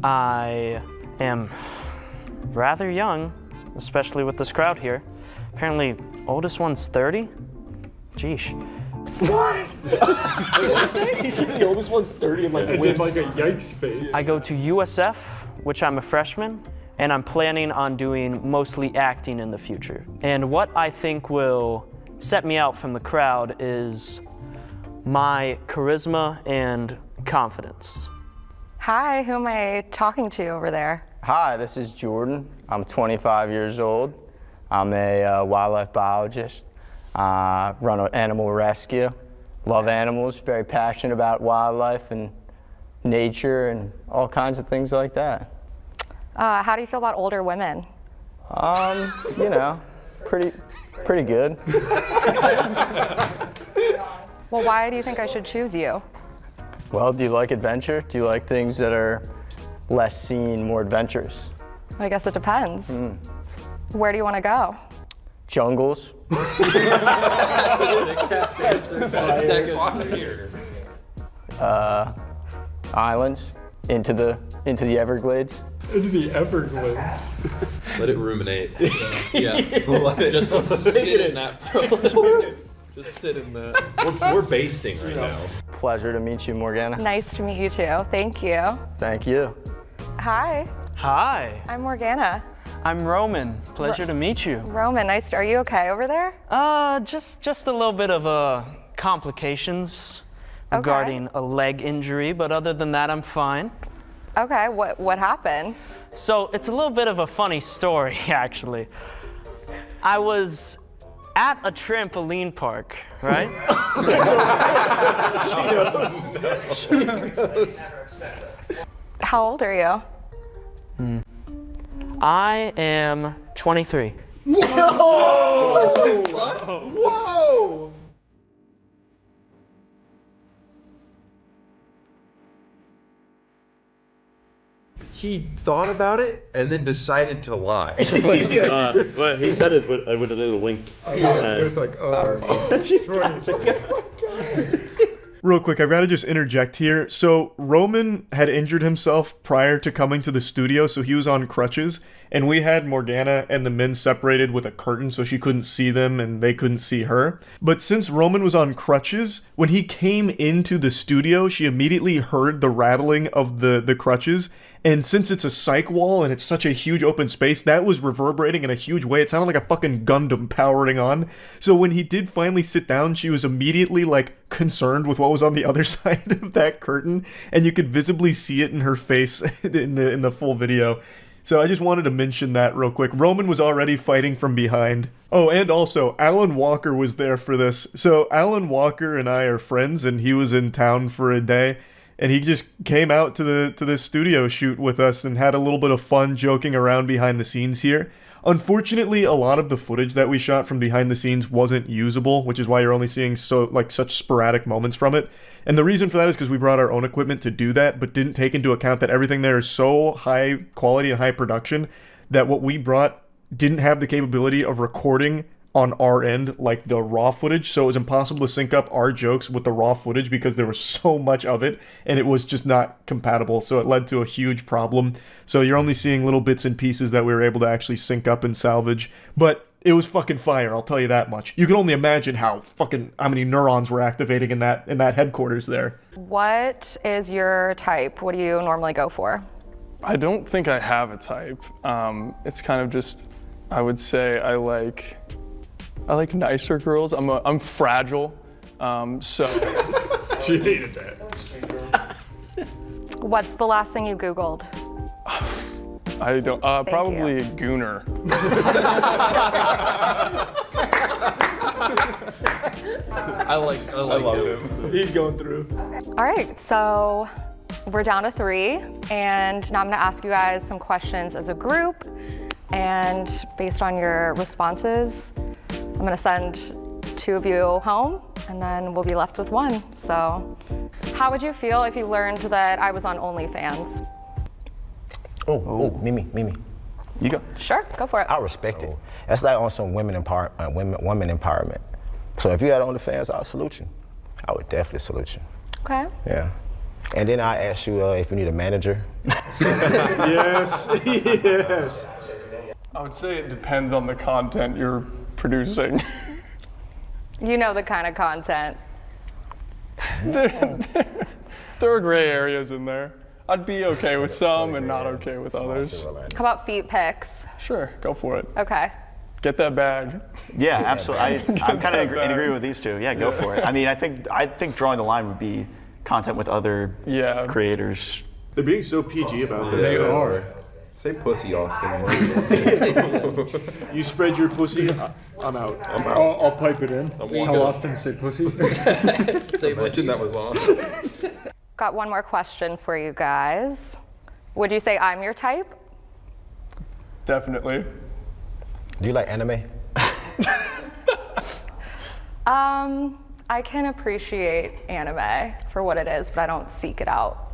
[SPEAKER 26] I am rather young, especially with this crowd here. Apparently, oldest one's 30? Jeesh.
[SPEAKER 1] What? He said the oldest one's 30 and like
[SPEAKER 23] did like a yikes face.
[SPEAKER 26] I go to USF, which I'm a freshman, and I'm planning on doing mostly acting in the future. And what I think will set me out from the crowd is my charisma and confidence.
[SPEAKER 24] Hi, who am I talking to over there?
[SPEAKER 25] Hi, this is Jordan. I'm 25 years old. I'm a wildlife biologist. Run an animal rescue. Love animals, very passionate about wildlife and nature and all kinds of things like that.
[SPEAKER 24] How do you feel about older women?
[SPEAKER 25] You know, pretty good.
[SPEAKER 24] Well, why do you think I should choose you?
[SPEAKER 25] Well, do you like adventure? Do you like things that are less seen, more adventurous?
[SPEAKER 24] I guess it depends. Where do you want to go?
[SPEAKER 25] Jungles. Islands. Into the Everglades.
[SPEAKER 23] Into the Everglades.
[SPEAKER 13] Let it ruminate. Yeah. Just sit in that. Just sit in that.
[SPEAKER 21] We're basting right now.
[SPEAKER 25] Pleasure to meet you, Morgana.
[SPEAKER 24] Nice to meet you too. Thank you.
[SPEAKER 25] Thank you.
[SPEAKER 24] Hi.
[SPEAKER 26] Hi.
[SPEAKER 24] I'm Morgana.
[SPEAKER 26] I'm Roman. Pleasure to meet you.
[SPEAKER 24] Roman, are you okay over there?
[SPEAKER 26] Just a little bit of complications regarding a leg injury, but other than that, I'm fine.
[SPEAKER 24] Okay, what happened?
[SPEAKER 26] So it's a little bit of a funny story, actually. I was at a trampoline park, right?
[SPEAKER 1] She knows.
[SPEAKER 24] How old are you?
[SPEAKER 26] I am 23.
[SPEAKER 1] Whoa! Whoa!
[SPEAKER 2] He thought about it and then decided to lie.
[SPEAKER 27] Well, he said it with a little wink.
[SPEAKER 2] It was like,
[SPEAKER 1] She's Real quick, I've got to just interject here. So Roman had injured himself prior to coming to the studio, so he was on crutches, and we had Morgana and the men separated with a curtain so she couldn't see them and they couldn't see her. But since Roman was on crutches, when he came into the studio, she immediately heard the rattling of the crutches. And since it's a psych wall and it's such a huge open space, that was reverberating in a huge way. It sounded like a fucking Gundam powering on. So when he did finally sit down, she was immediately like concerned with what was on the other side of that curtain, and you could visibly see it in her face in the full video. So I just wanted to mention that real quick. Roman was already fighting from behind. Oh, and also, Alan Walker was there for this. So Alan Walker and I are friends, and he was in town for a day. And he just came out to the studio shoot with us and had a little bit of fun joking around behind the scenes here. Unfortunately, a lot of the footage that we shot from behind the scenes wasn't usable, which is why you're only seeing such sporadic moments from it. And the reason for that is because we brought our own equipment to do that, but didn't take into account that everything there is so high quality and high production that what we brought didn't have the capability of recording on our end like the raw footage, so it was impossible to sync up our jokes with the raw footage because there was so much of it and it was just not compatible, so it led to a huge problem. So you're only seeing little bits and pieces that we were able to actually sync up and salvage, but it was fucking fire, I'll tell you that much. You can only imagine how many neurons were activating in that headquarters there.
[SPEAKER 24] What is your type? What do you normally go for?
[SPEAKER 5] I don't think I have a type. It's kind of just, I would say I like nicer girls. I'm fragile, so.
[SPEAKER 1] She hated that.
[SPEAKER 24] What's the last thing you Googled?
[SPEAKER 5] I don't, probably a gooner.
[SPEAKER 13] I love him.
[SPEAKER 1] He's going through.
[SPEAKER 24] All right, so we're down to 3, and now I'm gonna ask you guys some questions as a group, and based on your responses, I'm gonna send 2 of you home, and then we'll be left with 1. So, how would you feel if you learned that I was on OnlyFans?
[SPEAKER 7] Mimi.
[SPEAKER 5] You go.
[SPEAKER 24] Sure, go for it.
[SPEAKER 7] I respect it. That's like on some women empowerment. So if you had OnlyFans, I'll salute you. I would definitely salute you.
[SPEAKER 24] Okay.
[SPEAKER 7] Yeah. And then I ask you if you need a manager.
[SPEAKER 1] Yes, yes.
[SPEAKER 5] I would say it depends on the content you're producing.
[SPEAKER 24] You know the kind of content.
[SPEAKER 5] There are gray areas in there. I'd be okay with some and not okay with others.
[SPEAKER 24] How about feet pics?
[SPEAKER 5] Sure, go for it.
[SPEAKER 24] Okay.
[SPEAKER 5] Get that bag.
[SPEAKER 27] Yeah, absolutely. I'm kind of in agreement with these two. Yeah, go for it. I mean, I think drawing the line would be content with other creators.
[SPEAKER 1] They're being so PG about this.
[SPEAKER 2] They are. Say pussy, Austin.
[SPEAKER 1] You spread your pussy, I'm out.
[SPEAKER 23] I'll pipe it in. Tell Austin to say pussy.
[SPEAKER 2] Imagine that was on.
[SPEAKER 24] Got one more question for you guys. Would you say I'm your type?
[SPEAKER 5] Definitely.
[SPEAKER 7] Do you like anime?
[SPEAKER 24] I can appreciate anime for what it is, but I don't seek it out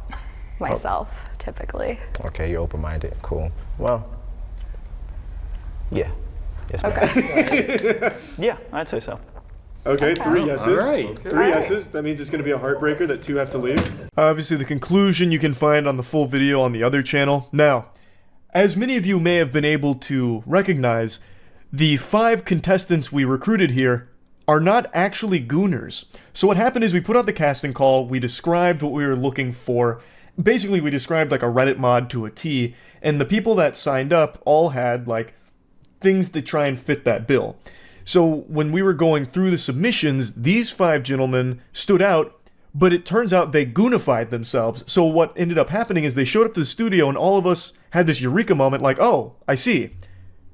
[SPEAKER 24] myself, typically.
[SPEAKER 7] Okay, you're open-minded. Cool. Well, yeah. Yes, ma'am.
[SPEAKER 24] Okay.
[SPEAKER 27] Yeah, I'd say so.
[SPEAKER 1] Okay, 3 yeses.
[SPEAKER 2] All right.
[SPEAKER 1] 3 yeses. That means it's going to be a heartbreaker that 2 have to leave. Obviously, the conclusion you can find on the full video on the other channel. Now, as many of you may have been able to recognize, the 5 contestants we recruited here are not actually gooners. So what happened is we put out the casting call, we described what we were looking for. Basically, we described like a Reddit mod to a T, and the people that signed up all had like things to try and fit that bill. So when we were going through the submissions, these 5 gentlemen stood out But it turns out they goonified themselves. So what ended up happening is they showed up to the studio and all of us had this eureka moment like, oh, I see.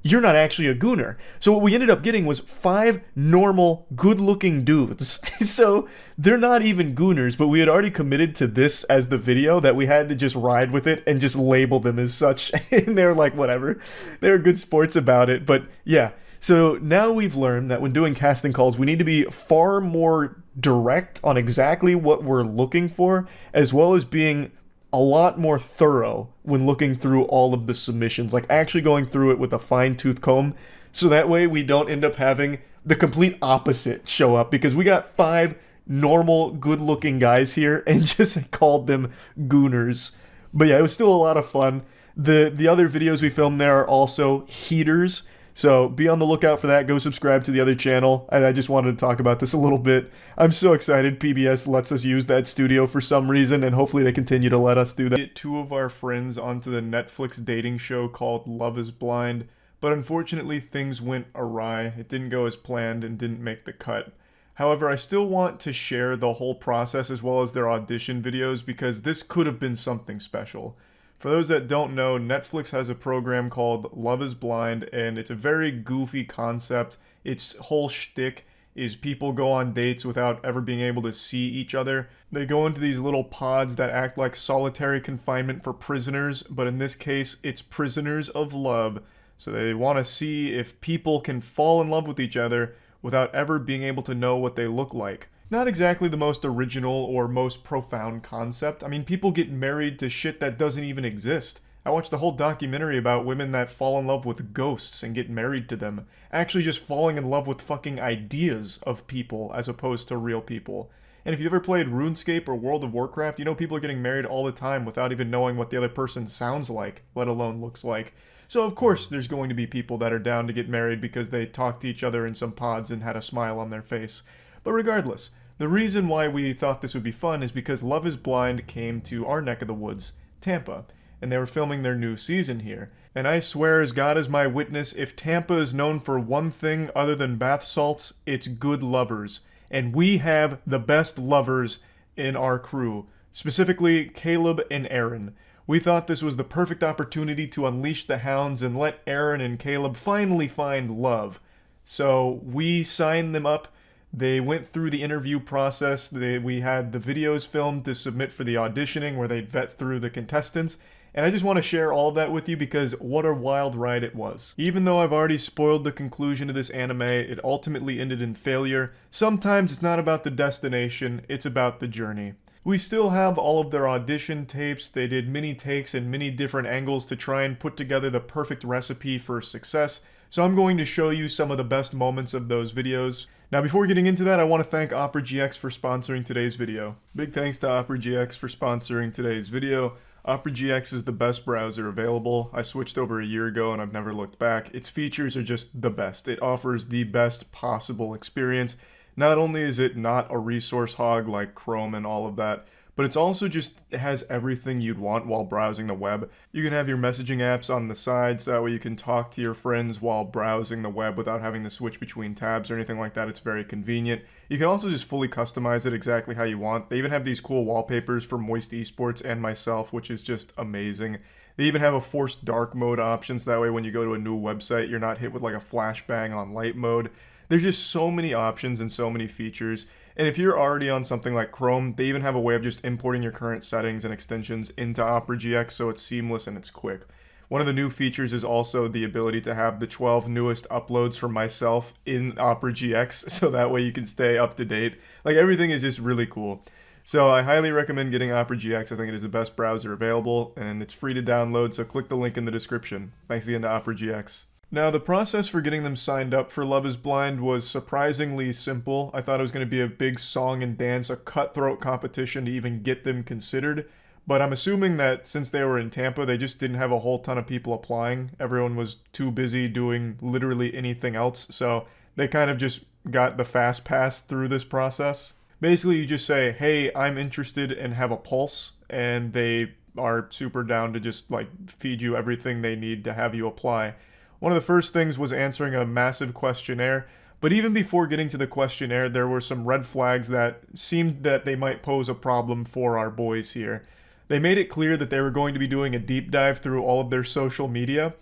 [SPEAKER 1] You're not actually a gooner. So what we ended up getting was 5 normal, good-looking dudes. So they're not even gooners, but we had already committed to this as the video that we had to just ride with it and just label them as such. And they're like, whatever. They're good sports about it. But yeah, so now we've learned that when doing casting calls, we need to be far more direct on exactly what we're looking for, as well as being a lot more thorough when looking through all of the submissions, like actually going through it with a fine-tooth comb, so that way we don't end up having the complete opposite show up, because we got 5 normal, good-looking guys here and just called them gooners. But yeah, it was still a lot of fun. The other videos we filmed there are also heaters, so be on the lookout for that. Go subscribe to the other channel. And I just wanted to talk about this a little bit. I'm so excited PBS lets us use that studio for some reason, and hopefully they continue to let us do that. Get 2 of our friends onto the Netflix dating show called Love is Blind, but unfortunately things went awry. It didn't go as planned and didn't make the cut. However, I still want to share the whole process as well as their audition videos, because this could have been something special. For those that don't know, Netflix has a program called Love is Blind, and it's a very goofy concept. Its whole shtick is people go on dates without ever being able to see each other. They go into these little pods that act like solitary confinement for prisoners, but in this case, it's prisoners of love. So they want to see if people can fall in love with each other without ever being able to know what they look like. Not exactly the most original or most profound concept. I mean, people get married to shit that doesn't even exist. I watched a whole documentary about women that fall in love with ghosts and get married to them. Actually just falling in love with fucking ideas of people as opposed to real people. And if you ever played RuneScape or World of Warcraft, you know people are getting married all the time without even knowing what the other person sounds like, let alone looks like. So of course there's going to be people that are down to get married because they talked to each other in some pods and had a smile on their face. But regardless, the reason why we thought this would be fun is because Love is Blind came to our neck of the woods, Tampa, and they were filming their new season here. And I swear as God is my witness, if Tampa is known for one thing other than bath salts, it's good lovers. And we have the best lovers in our crew, specifically Caleb and Aaron. We thought this was the perfect opportunity to unleash the hounds and let Aaron and Caleb finally find love. So we signed them up. They went through the interview process. We had the videos filmed to submit for the auditioning where they'd vet through the contestants. And I just want to share all of that with you because what a wild ride it was. Even though I've already spoiled the conclusion of this anime, it ultimately ended in failure. Sometimes it's not about the destination, it's about the journey. We still have all of their audition tapes. They did many takes and many different angles to try and put together the perfect recipe for success. So I'm going to show you some of the best moments of those videos. Now before getting into that, I want to thank Opera GX for sponsoring today's video. Big thanks to Opera GX for sponsoring today's video. Opera GX is the best browser available. I switched over a year ago and I've never looked back. Its features are just the best. It offers the best possible experience. Not only is it not a resource hog like Chrome and all of that, but it's also just it has everything you'd want while browsing the web. You can have your messaging apps on the sides, that way you can talk to your friends while browsing the web without having to switch between tabs or anything like that. It's very convenient. You can also just fully customize it exactly how you want. They even have these cool wallpapers for Moist Esports and myself, which is just amazing. They even have a forced dark mode options, that way when you go to a new website, you're not hit with like a flashbang on light mode. There's just so many options and so many features. And if you're already on something like Chrome, they even have a way of just importing your current settings and extensions into Opera GX so it's seamless and it's quick. One of the new features is also the ability to have the 12 newest uploads from myself in Opera GX, so that way you can stay up to date. Like everything is just really cool. So I highly recommend getting Opera GX. I think it is the best browser available and it's free to download, so click the link in the description. Thanks again to Opera GX. Now, the process for getting them signed up for Love is Blind was surprisingly simple. I thought it was going to be a big song and dance, a cutthroat competition to even get them considered. But I'm assuming that since they were in Tampa, they just didn't have a whole ton of people applying. Everyone was too busy doing literally anything else, so they kind of just got the fast pass through this process. Basically, you just say, hey, I'm interested and have a pulse, and they are super down to just like feed you everything they need to have you apply. One of the first things was answering a massive questionnaire, But even before getting to the questionnaire, there were some red flags that seemed that they might pose a problem for our boys here. They made it clear that they were going to be doing a deep dive through all of their social media.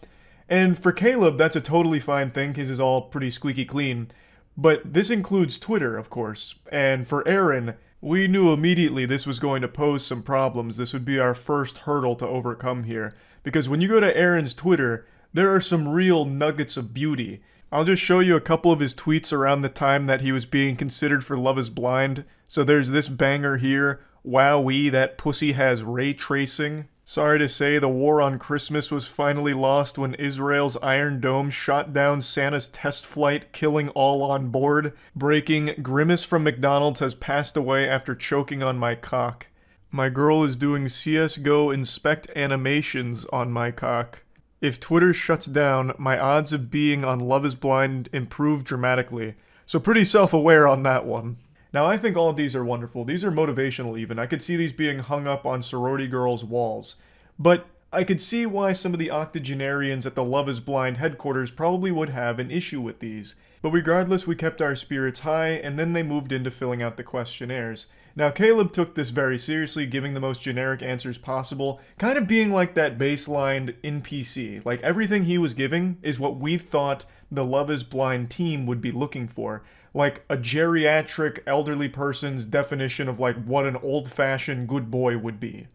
[SPEAKER 1] And for Caleb, that's a totally fine thing. His is all pretty squeaky clean. But this includes Twitter, of course. And for Aaron, we knew immediately this was going to pose some problems. This would be our first hurdle to overcome here. Because when you go to Aaron's Twitter, there are some real nuggets of beauty. I'll just show you a couple of his tweets around the time that he was being considered for Love is Blind. So there's this banger here. Wowee, that pussy has ray tracing. Sorry to say, the war on Christmas was finally lost when Israel's Iron Dome shot down Santa's test flight, killing all on board. Breaking, Grimace from McDonald's has passed away after choking on my cock. My girl is doing CSGO inspect animations on my cock. If Twitter shuts down, my odds of being on Love is Blind improve dramatically. So pretty self-aware on that one. Now, I think all of these are wonderful. These are motivational even. I could see these being hung up on sorority girls' walls. But I could see why some of the octogenarians at the Love is Blind headquarters probably would have an issue with these. But regardless, we kept our spirits high, and then they moved into filling out the questionnaires. Now, Caleb took this very seriously, giving the most generic answers possible, kind of being like that baseline NPC. Like, everything he was giving is what we thought the Love is Blind team would be looking for. Like a geriatric elderly person's definition of like what an old-fashioned good boy would be.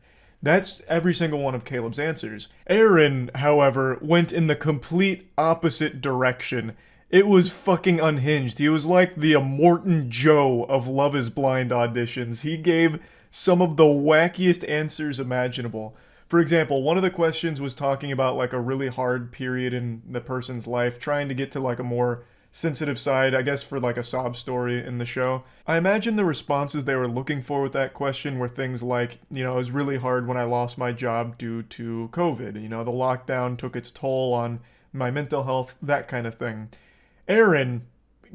[SPEAKER 1] That's every single one of Caleb's answers. Aaron, however, went in the complete opposite direction. It was fucking unhinged. He was like the Immortan Joe of Love is Blind auditions. He gave some of the wackiest answers imaginable. For example, one of the questions was talking about like a really hard period in the person's life, trying to get to like a more sensitive side, I guess, for like a sob story in the show. I imagine the responses they were looking for with that question were things like, you know, it was really hard when I lost my job due to COVID. You know, the lockdown took its toll on my mental health, that kind of thing. Aaron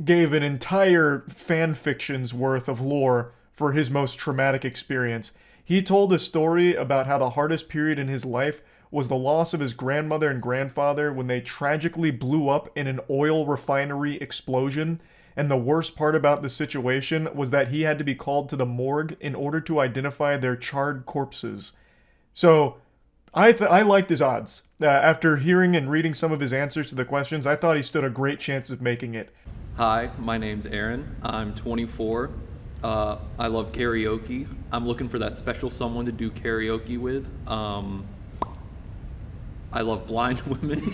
[SPEAKER 1] gave an entire fan fiction's worth of lore for his most traumatic experience. He told a story about how the hardest period in his life was the loss of his grandmother and grandfather when they tragically blew up in an oil refinery explosion. And the worst part about the situation was that he had to be called to the morgue in order to identify their charred corpses. So, I liked his odds. After hearing and reading some of his answers to the questions, I thought he stood a great chance of making it.
[SPEAKER 13] Hi, my name's Aaron. I'm 24. I love karaoke. I'm looking for that special someone to do karaoke with. I love blind women.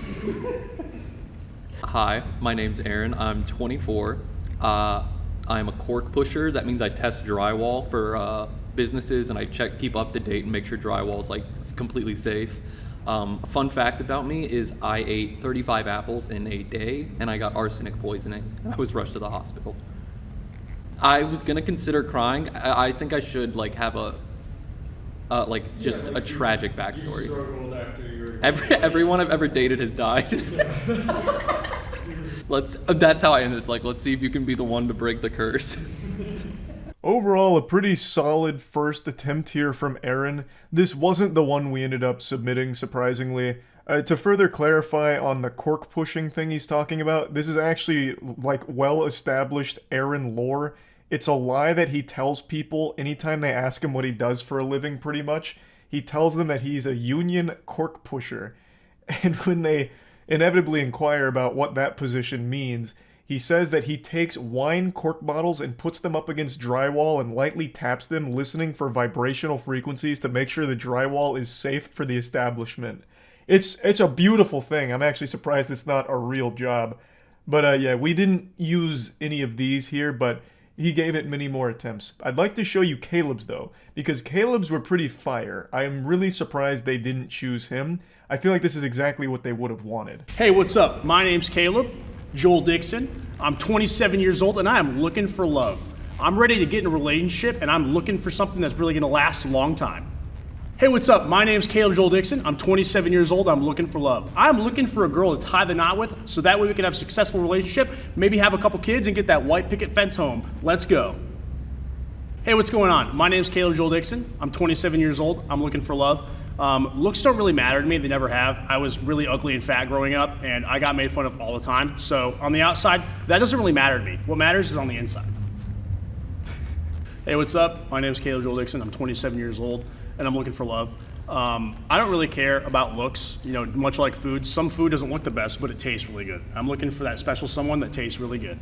[SPEAKER 13] Hi, my name's Aaron. I'm 24. I'm a cork pusher. That means I test drywall for businesses, and I keep up to date and make sure drywall's like completely safe. Fun fact about me is I ate 35 apples in a day, and I got arsenic poisoning. I was rushed to the hospital. I was gonna consider crying. I think I should like have a just a tragic backstory. Everyone I've ever dated has died. That's how I ended. It's like, let's see if you can be the one to break the curse.
[SPEAKER 1] Overall, a pretty solid first attempt here from Aaron. This wasn't the one we ended up submitting, surprisingly. To further clarify on the cork pushing thing he's talking about, this is actually like well-established Aaron lore. It's a lie that he tells people anytime they ask him what he does for a living, pretty much. He tells them that he's a union cork pusher. And when they inevitably inquire about what that position means, he says that he takes wine cork bottles and puts them up against drywall and lightly taps them, listening for vibrational frequencies to make sure the drywall is safe for the establishment. It's a beautiful thing. I'm actually surprised it's not a real job. But yeah, we didn't use any of these here, but he gave it many more attempts. I'd like to show you Caleb's though, because Caleb's were pretty fire. I am really surprised they didn't choose him. I feel like this is exactly what they would have wanted.
[SPEAKER 9] Hey, what's up? My name's Caleb, Joel Dixon. I'm 27 years old and I am looking for love. I'm ready to get in a relationship and I'm looking for something that's really gonna last a long time. Hey, what's up? My name's Caleb Joel Dixon. I'm 27 years old. I'm looking for love. I'm looking for a girl to tie the knot with so that way we can have a successful relationship, maybe have a couple kids and get that white picket fence home. Let's go. Hey, what's going on? My name's Caleb Joel Dixon. I'm 27 years old. I'm looking for love. Looks don't really matter to me. They never have. I was really ugly and fat growing up, and I got made fun of all the time. So on the outside, that doesn't really matter to me. What matters is on the inside. Hey, what's up? My name is Caleb Joel Dixon. I'm 27 years old, and I'm looking for love. I don't really care about looks. You know, much like food, some food doesn't look the best, but it tastes really good. I'm looking for that special someone that tastes really good.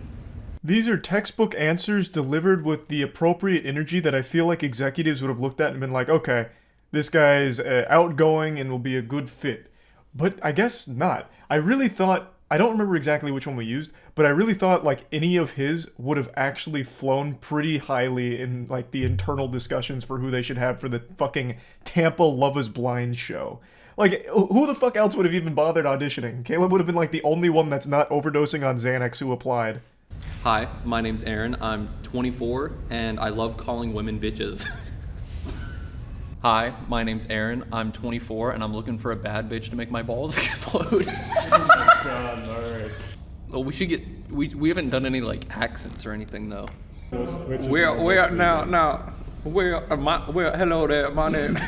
[SPEAKER 1] These are textbook answers delivered with the appropriate energy that I feel like executives would have looked at and been like, okay, this guy's outgoing and will be a good fit. But I guess not. I really thought, I don't remember exactly which one we used, but I really thought like any of his would have actually flown pretty highly in like the internal discussions for who they should have for the fucking Tampa Love is Blind show. Like, who the fuck else would have even bothered auditioning? Caleb would have been like the only one that's not overdosing on Xanax who applied.
[SPEAKER 13] Hi, my name's Aaron. I'm 24, and I love calling women bitches. Hi, my name's Aaron. I'm 24, and I'm looking for a bad bitch to make my balls explode.
[SPEAKER 23] God, alright.
[SPEAKER 13] Well, we should get. We haven't done any like accents or anything though.
[SPEAKER 8] Hello there, my name.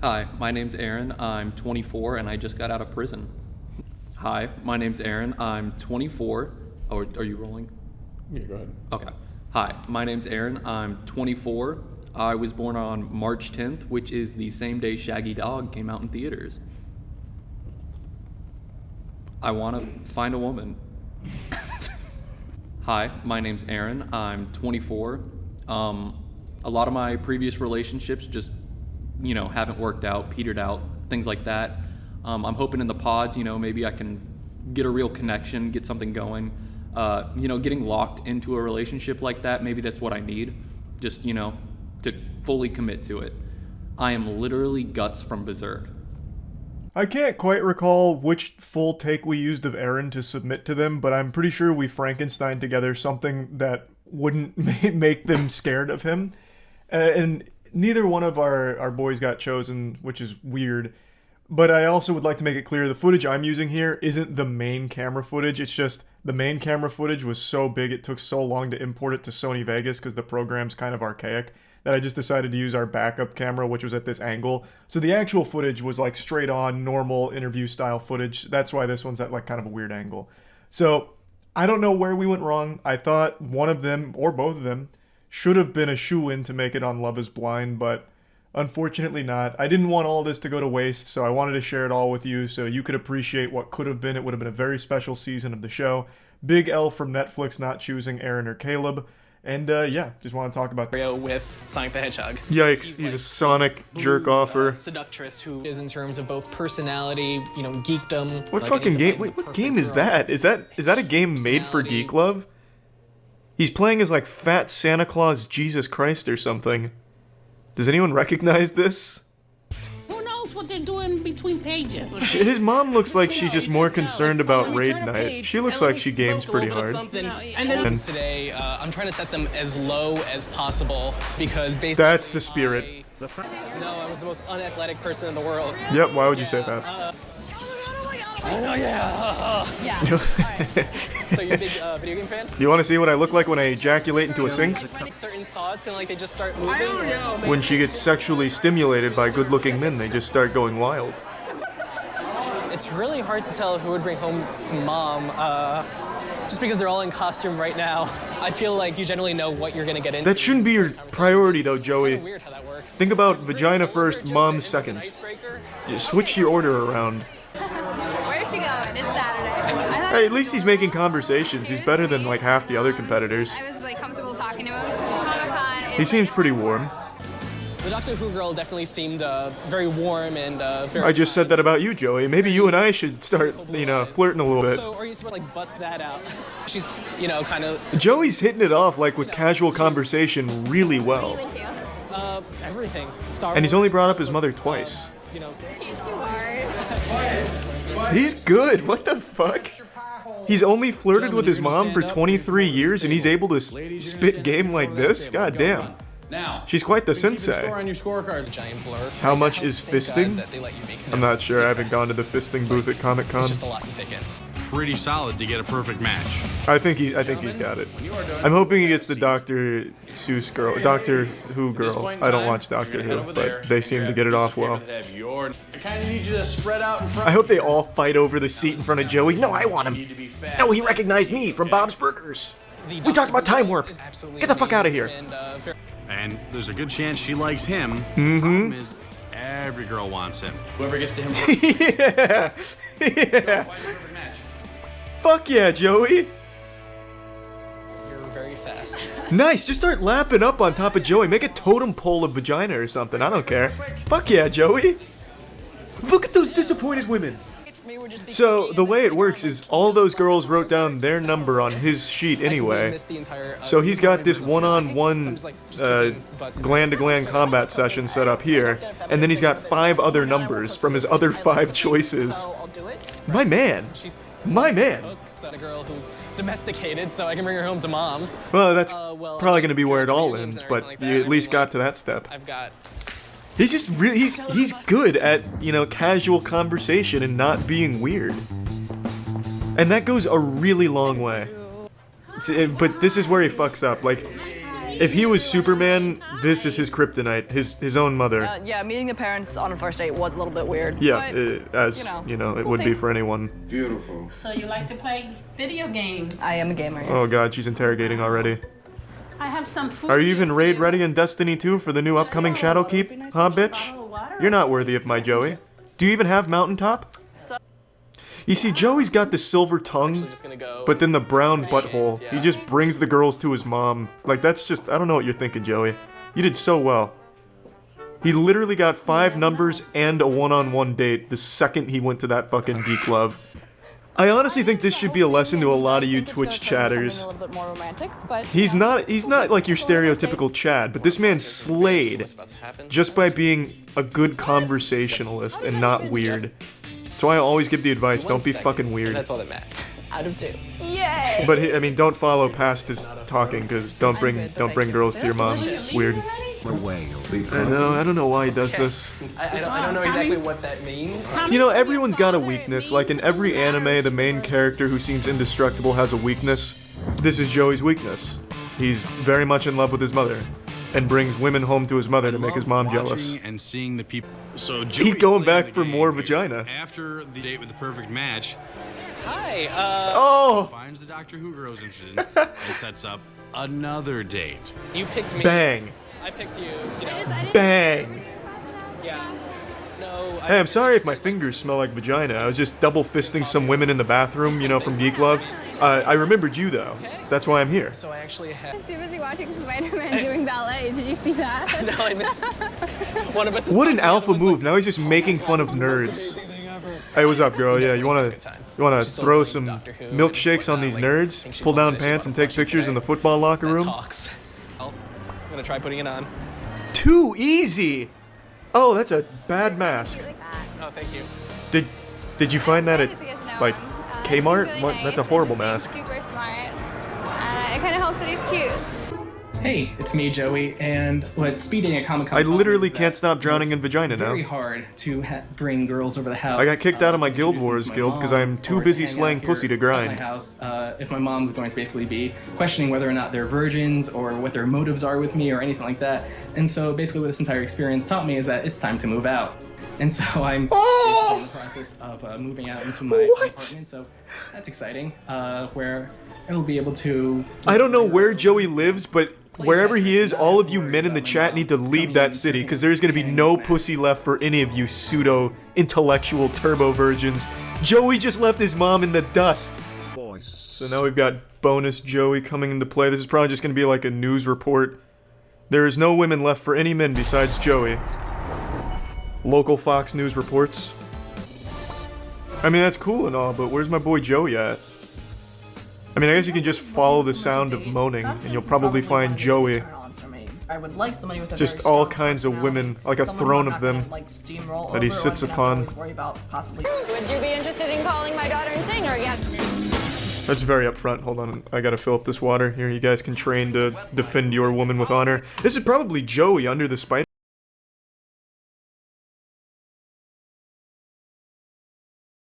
[SPEAKER 13] Hi, my name's Aaron. I'm 24, and I just got out of prison. Hi, my name's Aaron. I'm 24. Oh, are you rolling?
[SPEAKER 23] Yeah, go ahead.
[SPEAKER 13] Okay. Hi, my name's Aaron. I'm 24. I was born on March 10th, which is the same day Shaggy Dog came out in theaters. I want to find a woman. Hi, my name's Aaron. I'm 24. A lot of my previous relationships just, you know, haven't worked out, petered out, things like that. I'm hoping in the pods, you know, maybe I can get a real connection, get something going. You know, getting locked into a relationship like that, maybe that's what I need. Just, you know, to fully commit to it. I am literally Guts from Berserk.
[SPEAKER 1] I can't quite recall which full take we used of Aaron to submit to them, but I'm pretty sure we Frankenstein together something that wouldn't make them scared of him. And neither one of our boys got chosen, which is weird. But I also would like to make it clear the footage I'm using here isn't the main camera footage. It's just the main camera footage was so big it took so long to import it to Sony Vegas because the program's kind of archaic that I just decided to use our backup camera, which was at this angle. So the actual footage was like straight on normal interview style footage. That's why this one's at like kind of a weird angle. So I don't know where we went wrong. I thought one of them or both of them should have been a shoo-in to make it on Love is Blind, but unfortunately not. I didn't want all this to go to waste, so I wanted to share it all with you so you could appreciate what could have been. It would have been a very special season of the show. Big L from Netflix not choosing Aaron or Caleb. And yeah, just want to talk about
[SPEAKER 14] with Sonic the Hedgehog.
[SPEAKER 1] Yikes, he's a Sonic jerk-offer.
[SPEAKER 14] Seductress who is in terms of both personality, you know, geekdom.
[SPEAKER 1] What
[SPEAKER 14] like,
[SPEAKER 1] fucking game? Wait, what game is that? Is that a game made for Geek Love? He's playing as like Fat Santa Claus Jesus Christ or something. Does anyone recognize this?
[SPEAKER 15] Who knows what they're doing between pages?
[SPEAKER 1] His mom looks like she's just more concerned about raid night. She looks like she games pretty hard.
[SPEAKER 14] And then today, I'm trying to set them as low as possible because basically
[SPEAKER 1] that's the spirit.
[SPEAKER 14] No, I was the most unathletic person in the world.
[SPEAKER 1] Yep, why would you say that?
[SPEAKER 14] Oh yeah. So you're a big video game fan?
[SPEAKER 1] You want to see what I look like when I ejaculate into a sink?
[SPEAKER 14] Certain thoughts and like they just start moving.
[SPEAKER 1] When she gets sexually stimulated by good-looking men, they just start going wild.
[SPEAKER 14] It's really hard to tell who would bring home to mom, just because they're all in costume right now. I feel like you generally know what you're gonna get into.
[SPEAKER 1] That shouldn't be your priority though, Joey.
[SPEAKER 14] It's weird how that works.
[SPEAKER 1] Think about vagina first, mom second. You switch your order around.
[SPEAKER 16] Where's she going? It's Saturday.
[SPEAKER 1] Hey, at least he's making conversations. He's better than like half the other competitors.
[SPEAKER 16] I was like comfortable talking to him. Comic-Con.
[SPEAKER 1] He seems pretty warm.
[SPEAKER 14] The Doctor Who girl definitely seemed very warm and very...
[SPEAKER 1] I just said that about you, Joey. Maybe you and I should start, you know, flirting a little bit.
[SPEAKER 14] So are you supposed to like bust that out? She's, you know, kind of...
[SPEAKER 1] Joey's hitting it off like with casual conversation really well.
[SPEAKER 14] Everything. Star
[SPEAKER 1] And he's only brought up his mother twice.
[SPEAKER 14] You know,
[SPEAKER 16] She's too hard.
[SPEAKER 1] He's good. What the fuck? He's only flirted with his mom for 23 years and he's able to spit game like this? God damn. She's quite the sensei. How much is fisting? I'm not sure. I haven't gone to the fisting booth at Comic-Con.
[SPEAKER 14] It's just a lot to take in.
[SPEAKER 10] pretty solid to get a perfect match.
[SPEAKER 1] I think he's got it. I'm hoping he gets the Dr. Seuss girl, Doctor Who girl. I don't watch Doctor Who, but they seem to get it off well.
[SPEAKER 8] I kind of need you to spread out in front.
[SPEAKER 1] I hope they all fight over the seat in front of Joey. No, I want him. No, he recognized me from Bob's Burgers. We talked about time warp. Get the fuck out of here.
[SPEAKER 10] And there's a good chance she likes him.
[SPEAKER 1] Mm-hmm.
[SPEAKER 10] Is every girl wants him.
[SPEAKER 8] Whoever gets to him first.
[SPEAKER 1] Yeah. Yeah. Fuck yeah, Joey.
[SPEAKER 14] You're very fast.
[SPEAKER 1] Nice. Just start lapping up on top of Joey. Make a totem pole of vagina or something. I don't care. Fuck yeah, Joey. Look at those disappointed women. So the way it works is all those girls wrote down their number on his sheet anyway. So he's got this one-on-one gland-to-gland combat session set up here, and then he's got 5 other numbers from his other 5 choices. My man. My man.
[SPEAKER 14] A girl who's domesticated, so I can bring her home to mom.
[SPEAKER 1] Well, that's probably going to be where it all ends, but you at least got to that step.
[SPEAKER 14] I've got.
[SPEAKER 1] He's just really, he's good at, you know, casual conversation and not being weird. And that goes a really long way. But this is where he fucks up. Like, if he was Superman, this is his kryptonite, his own mother.
[SPEAKER 12] Yeah, meeting the parents on a first date was a little bit weird.
[SPEAKER 1] Yeah,
[SPEAKER 12] but,
[SPEAKER 1] as, you know, it would be for anyone.
[SPEAKER 11] Beautiful.
[SPEAKER 15] So you like to play video games?
[SPEAKER 12] I am a gamer, yes.
[SPEAKER 1] Oh god, she's interrogating already.
[SPEAKER 15] I have some food.
[SPEAKER 1] Are you even raid ready in Destiny 2 for the new upcoming Shadowkeep? Huh, bitch? You're not worthy of my Joey. Do you even have Mountaintop? You see, Joey's got the silver tongue, but then the brown butthole. He just brings the girls to his mom. Like, that's just, I don't know what you're thinking, Joey. You did so well. He literally got 5 numbers and a one-on-one date the second he went to that fucking geek love. I honestly think this should be a lesson to a lot of you Twitch chatters. He's not like your stereotypical Chad, but this man slayed just by being a good conversationalist and not weird. That's why I always give the advice, don't be fucking weird.
[SPEAKER 14] That's all that matters. Out of 2.
[SPEAKER 12] Yay!
[SPEAKER 1] But I mean, don't follow past his talking, because don't bring girls to your mom. It's weird. I don't know why he does this.
[SPEAKER 14] I don't know exactly what that means.
[SPEAKER 1] You know, everyone's got a weakness. Like in every anime, the main character who seems indestructible has a weakness. This is Joey's weakness. He's very much in love with his mother, and brings women home to his mother to make his mom jealous.
[SPEAKER 10] And seeing the people. So
[SPEAKER 1] He's going back for more vagina.
[SPEAKER 10] After the date with the perfect match.
[SPEAKER 14] Hi.
[SPEAKER 1] Oh.
[SPEAKER 10] Finds the Doctor Who girl's interested and sets up another date.
[SPEAKER 14] You picked me.
[SPEAKER 1] Bang.
[SPEAKER 14] I picked you.
[SPEAKER 1] Bang.
[SPEAKER 14] Yeah. No.
[SPEAKER 1] Hey, I'm sorry if my fingers smell like vagina. I was just double fisting some women in the bathroom, you know, from Geek Love. I remembered you though. That's why I'm here.
[SPEAKER 14] So I actually have.
[SPEAKER 16] I was too busy watching Spider-Man doing ballet. Did you see that?
[SPEAKER 14] No, I missed. One of us.
[SPEAKER 1] What an alpha move! Now he's just making fun of nerds. Hey, what's up, girl? Yeah, you wanna throw some milkshakes on these nerds? Pull down pants and take pictures in the football locker room?
[SPEAKER 14] I'm gonna try putting it on.
[SPEAKER 1] Too easy. Oh, that's a bad mask.
[SPEAKER 14] Oh, thank you.
[SPEAKER 1] Did you find that at like Kmart? What? That's a horrible mask.
[SPEAKER 16] Super smart. It kind of helps that he's cute.
[SPEAKER 17] Hey, it's me, Joey, and what speed dating at Comic-Con.
[SPEAKER 1] I literally can't stop drowning in vagina now.
[SPEAKER 17] Very hard to bring girls over the house.
[SPEAKER 1] I got kicked out of my Guild Wars guild because I'm too busy slaying pussy to grind.
[SPEAKER 17] My house, if my mom's going to basically be questioning whether or not they're virgins or what their motives are with me or anything like that. And so basically what this entire experience taught me is that it's time to move out. And so I'm in the process of moving out into my apartment, so that's exciting, where I will be able to...
[SPEAKER 1] I don't know where Joey lives, but wherever he is, all of you men in the chat need to leave that city, because there's going to be no pussy left for any of you pseudo-intellectual turbo-virgins. Joey just left his mom in the dust. So now we've got bonus Joey coming into play. This is probably just going to be like a news report. There is no women left for any men besides Joey. Local Fox News reports. I mean, that's cool and all, but where's my boy Joey at? I mean, I guess you can just follow the sound of moaning, and you'll probably find Joey.
[SPEAKER 12] I would like somebody with a
[SPEAKER 1] just all kinds of women, like a throne of them, that he sits upon.
[SPEAKER 16] Would you be interested in calling my daughter and seeing her again?
[SPEAKER 1] That's very upfront. Hold on, I gotta fill up this water. Here, you guys can train to defend your woman with honor. This is probably Joey under the spider.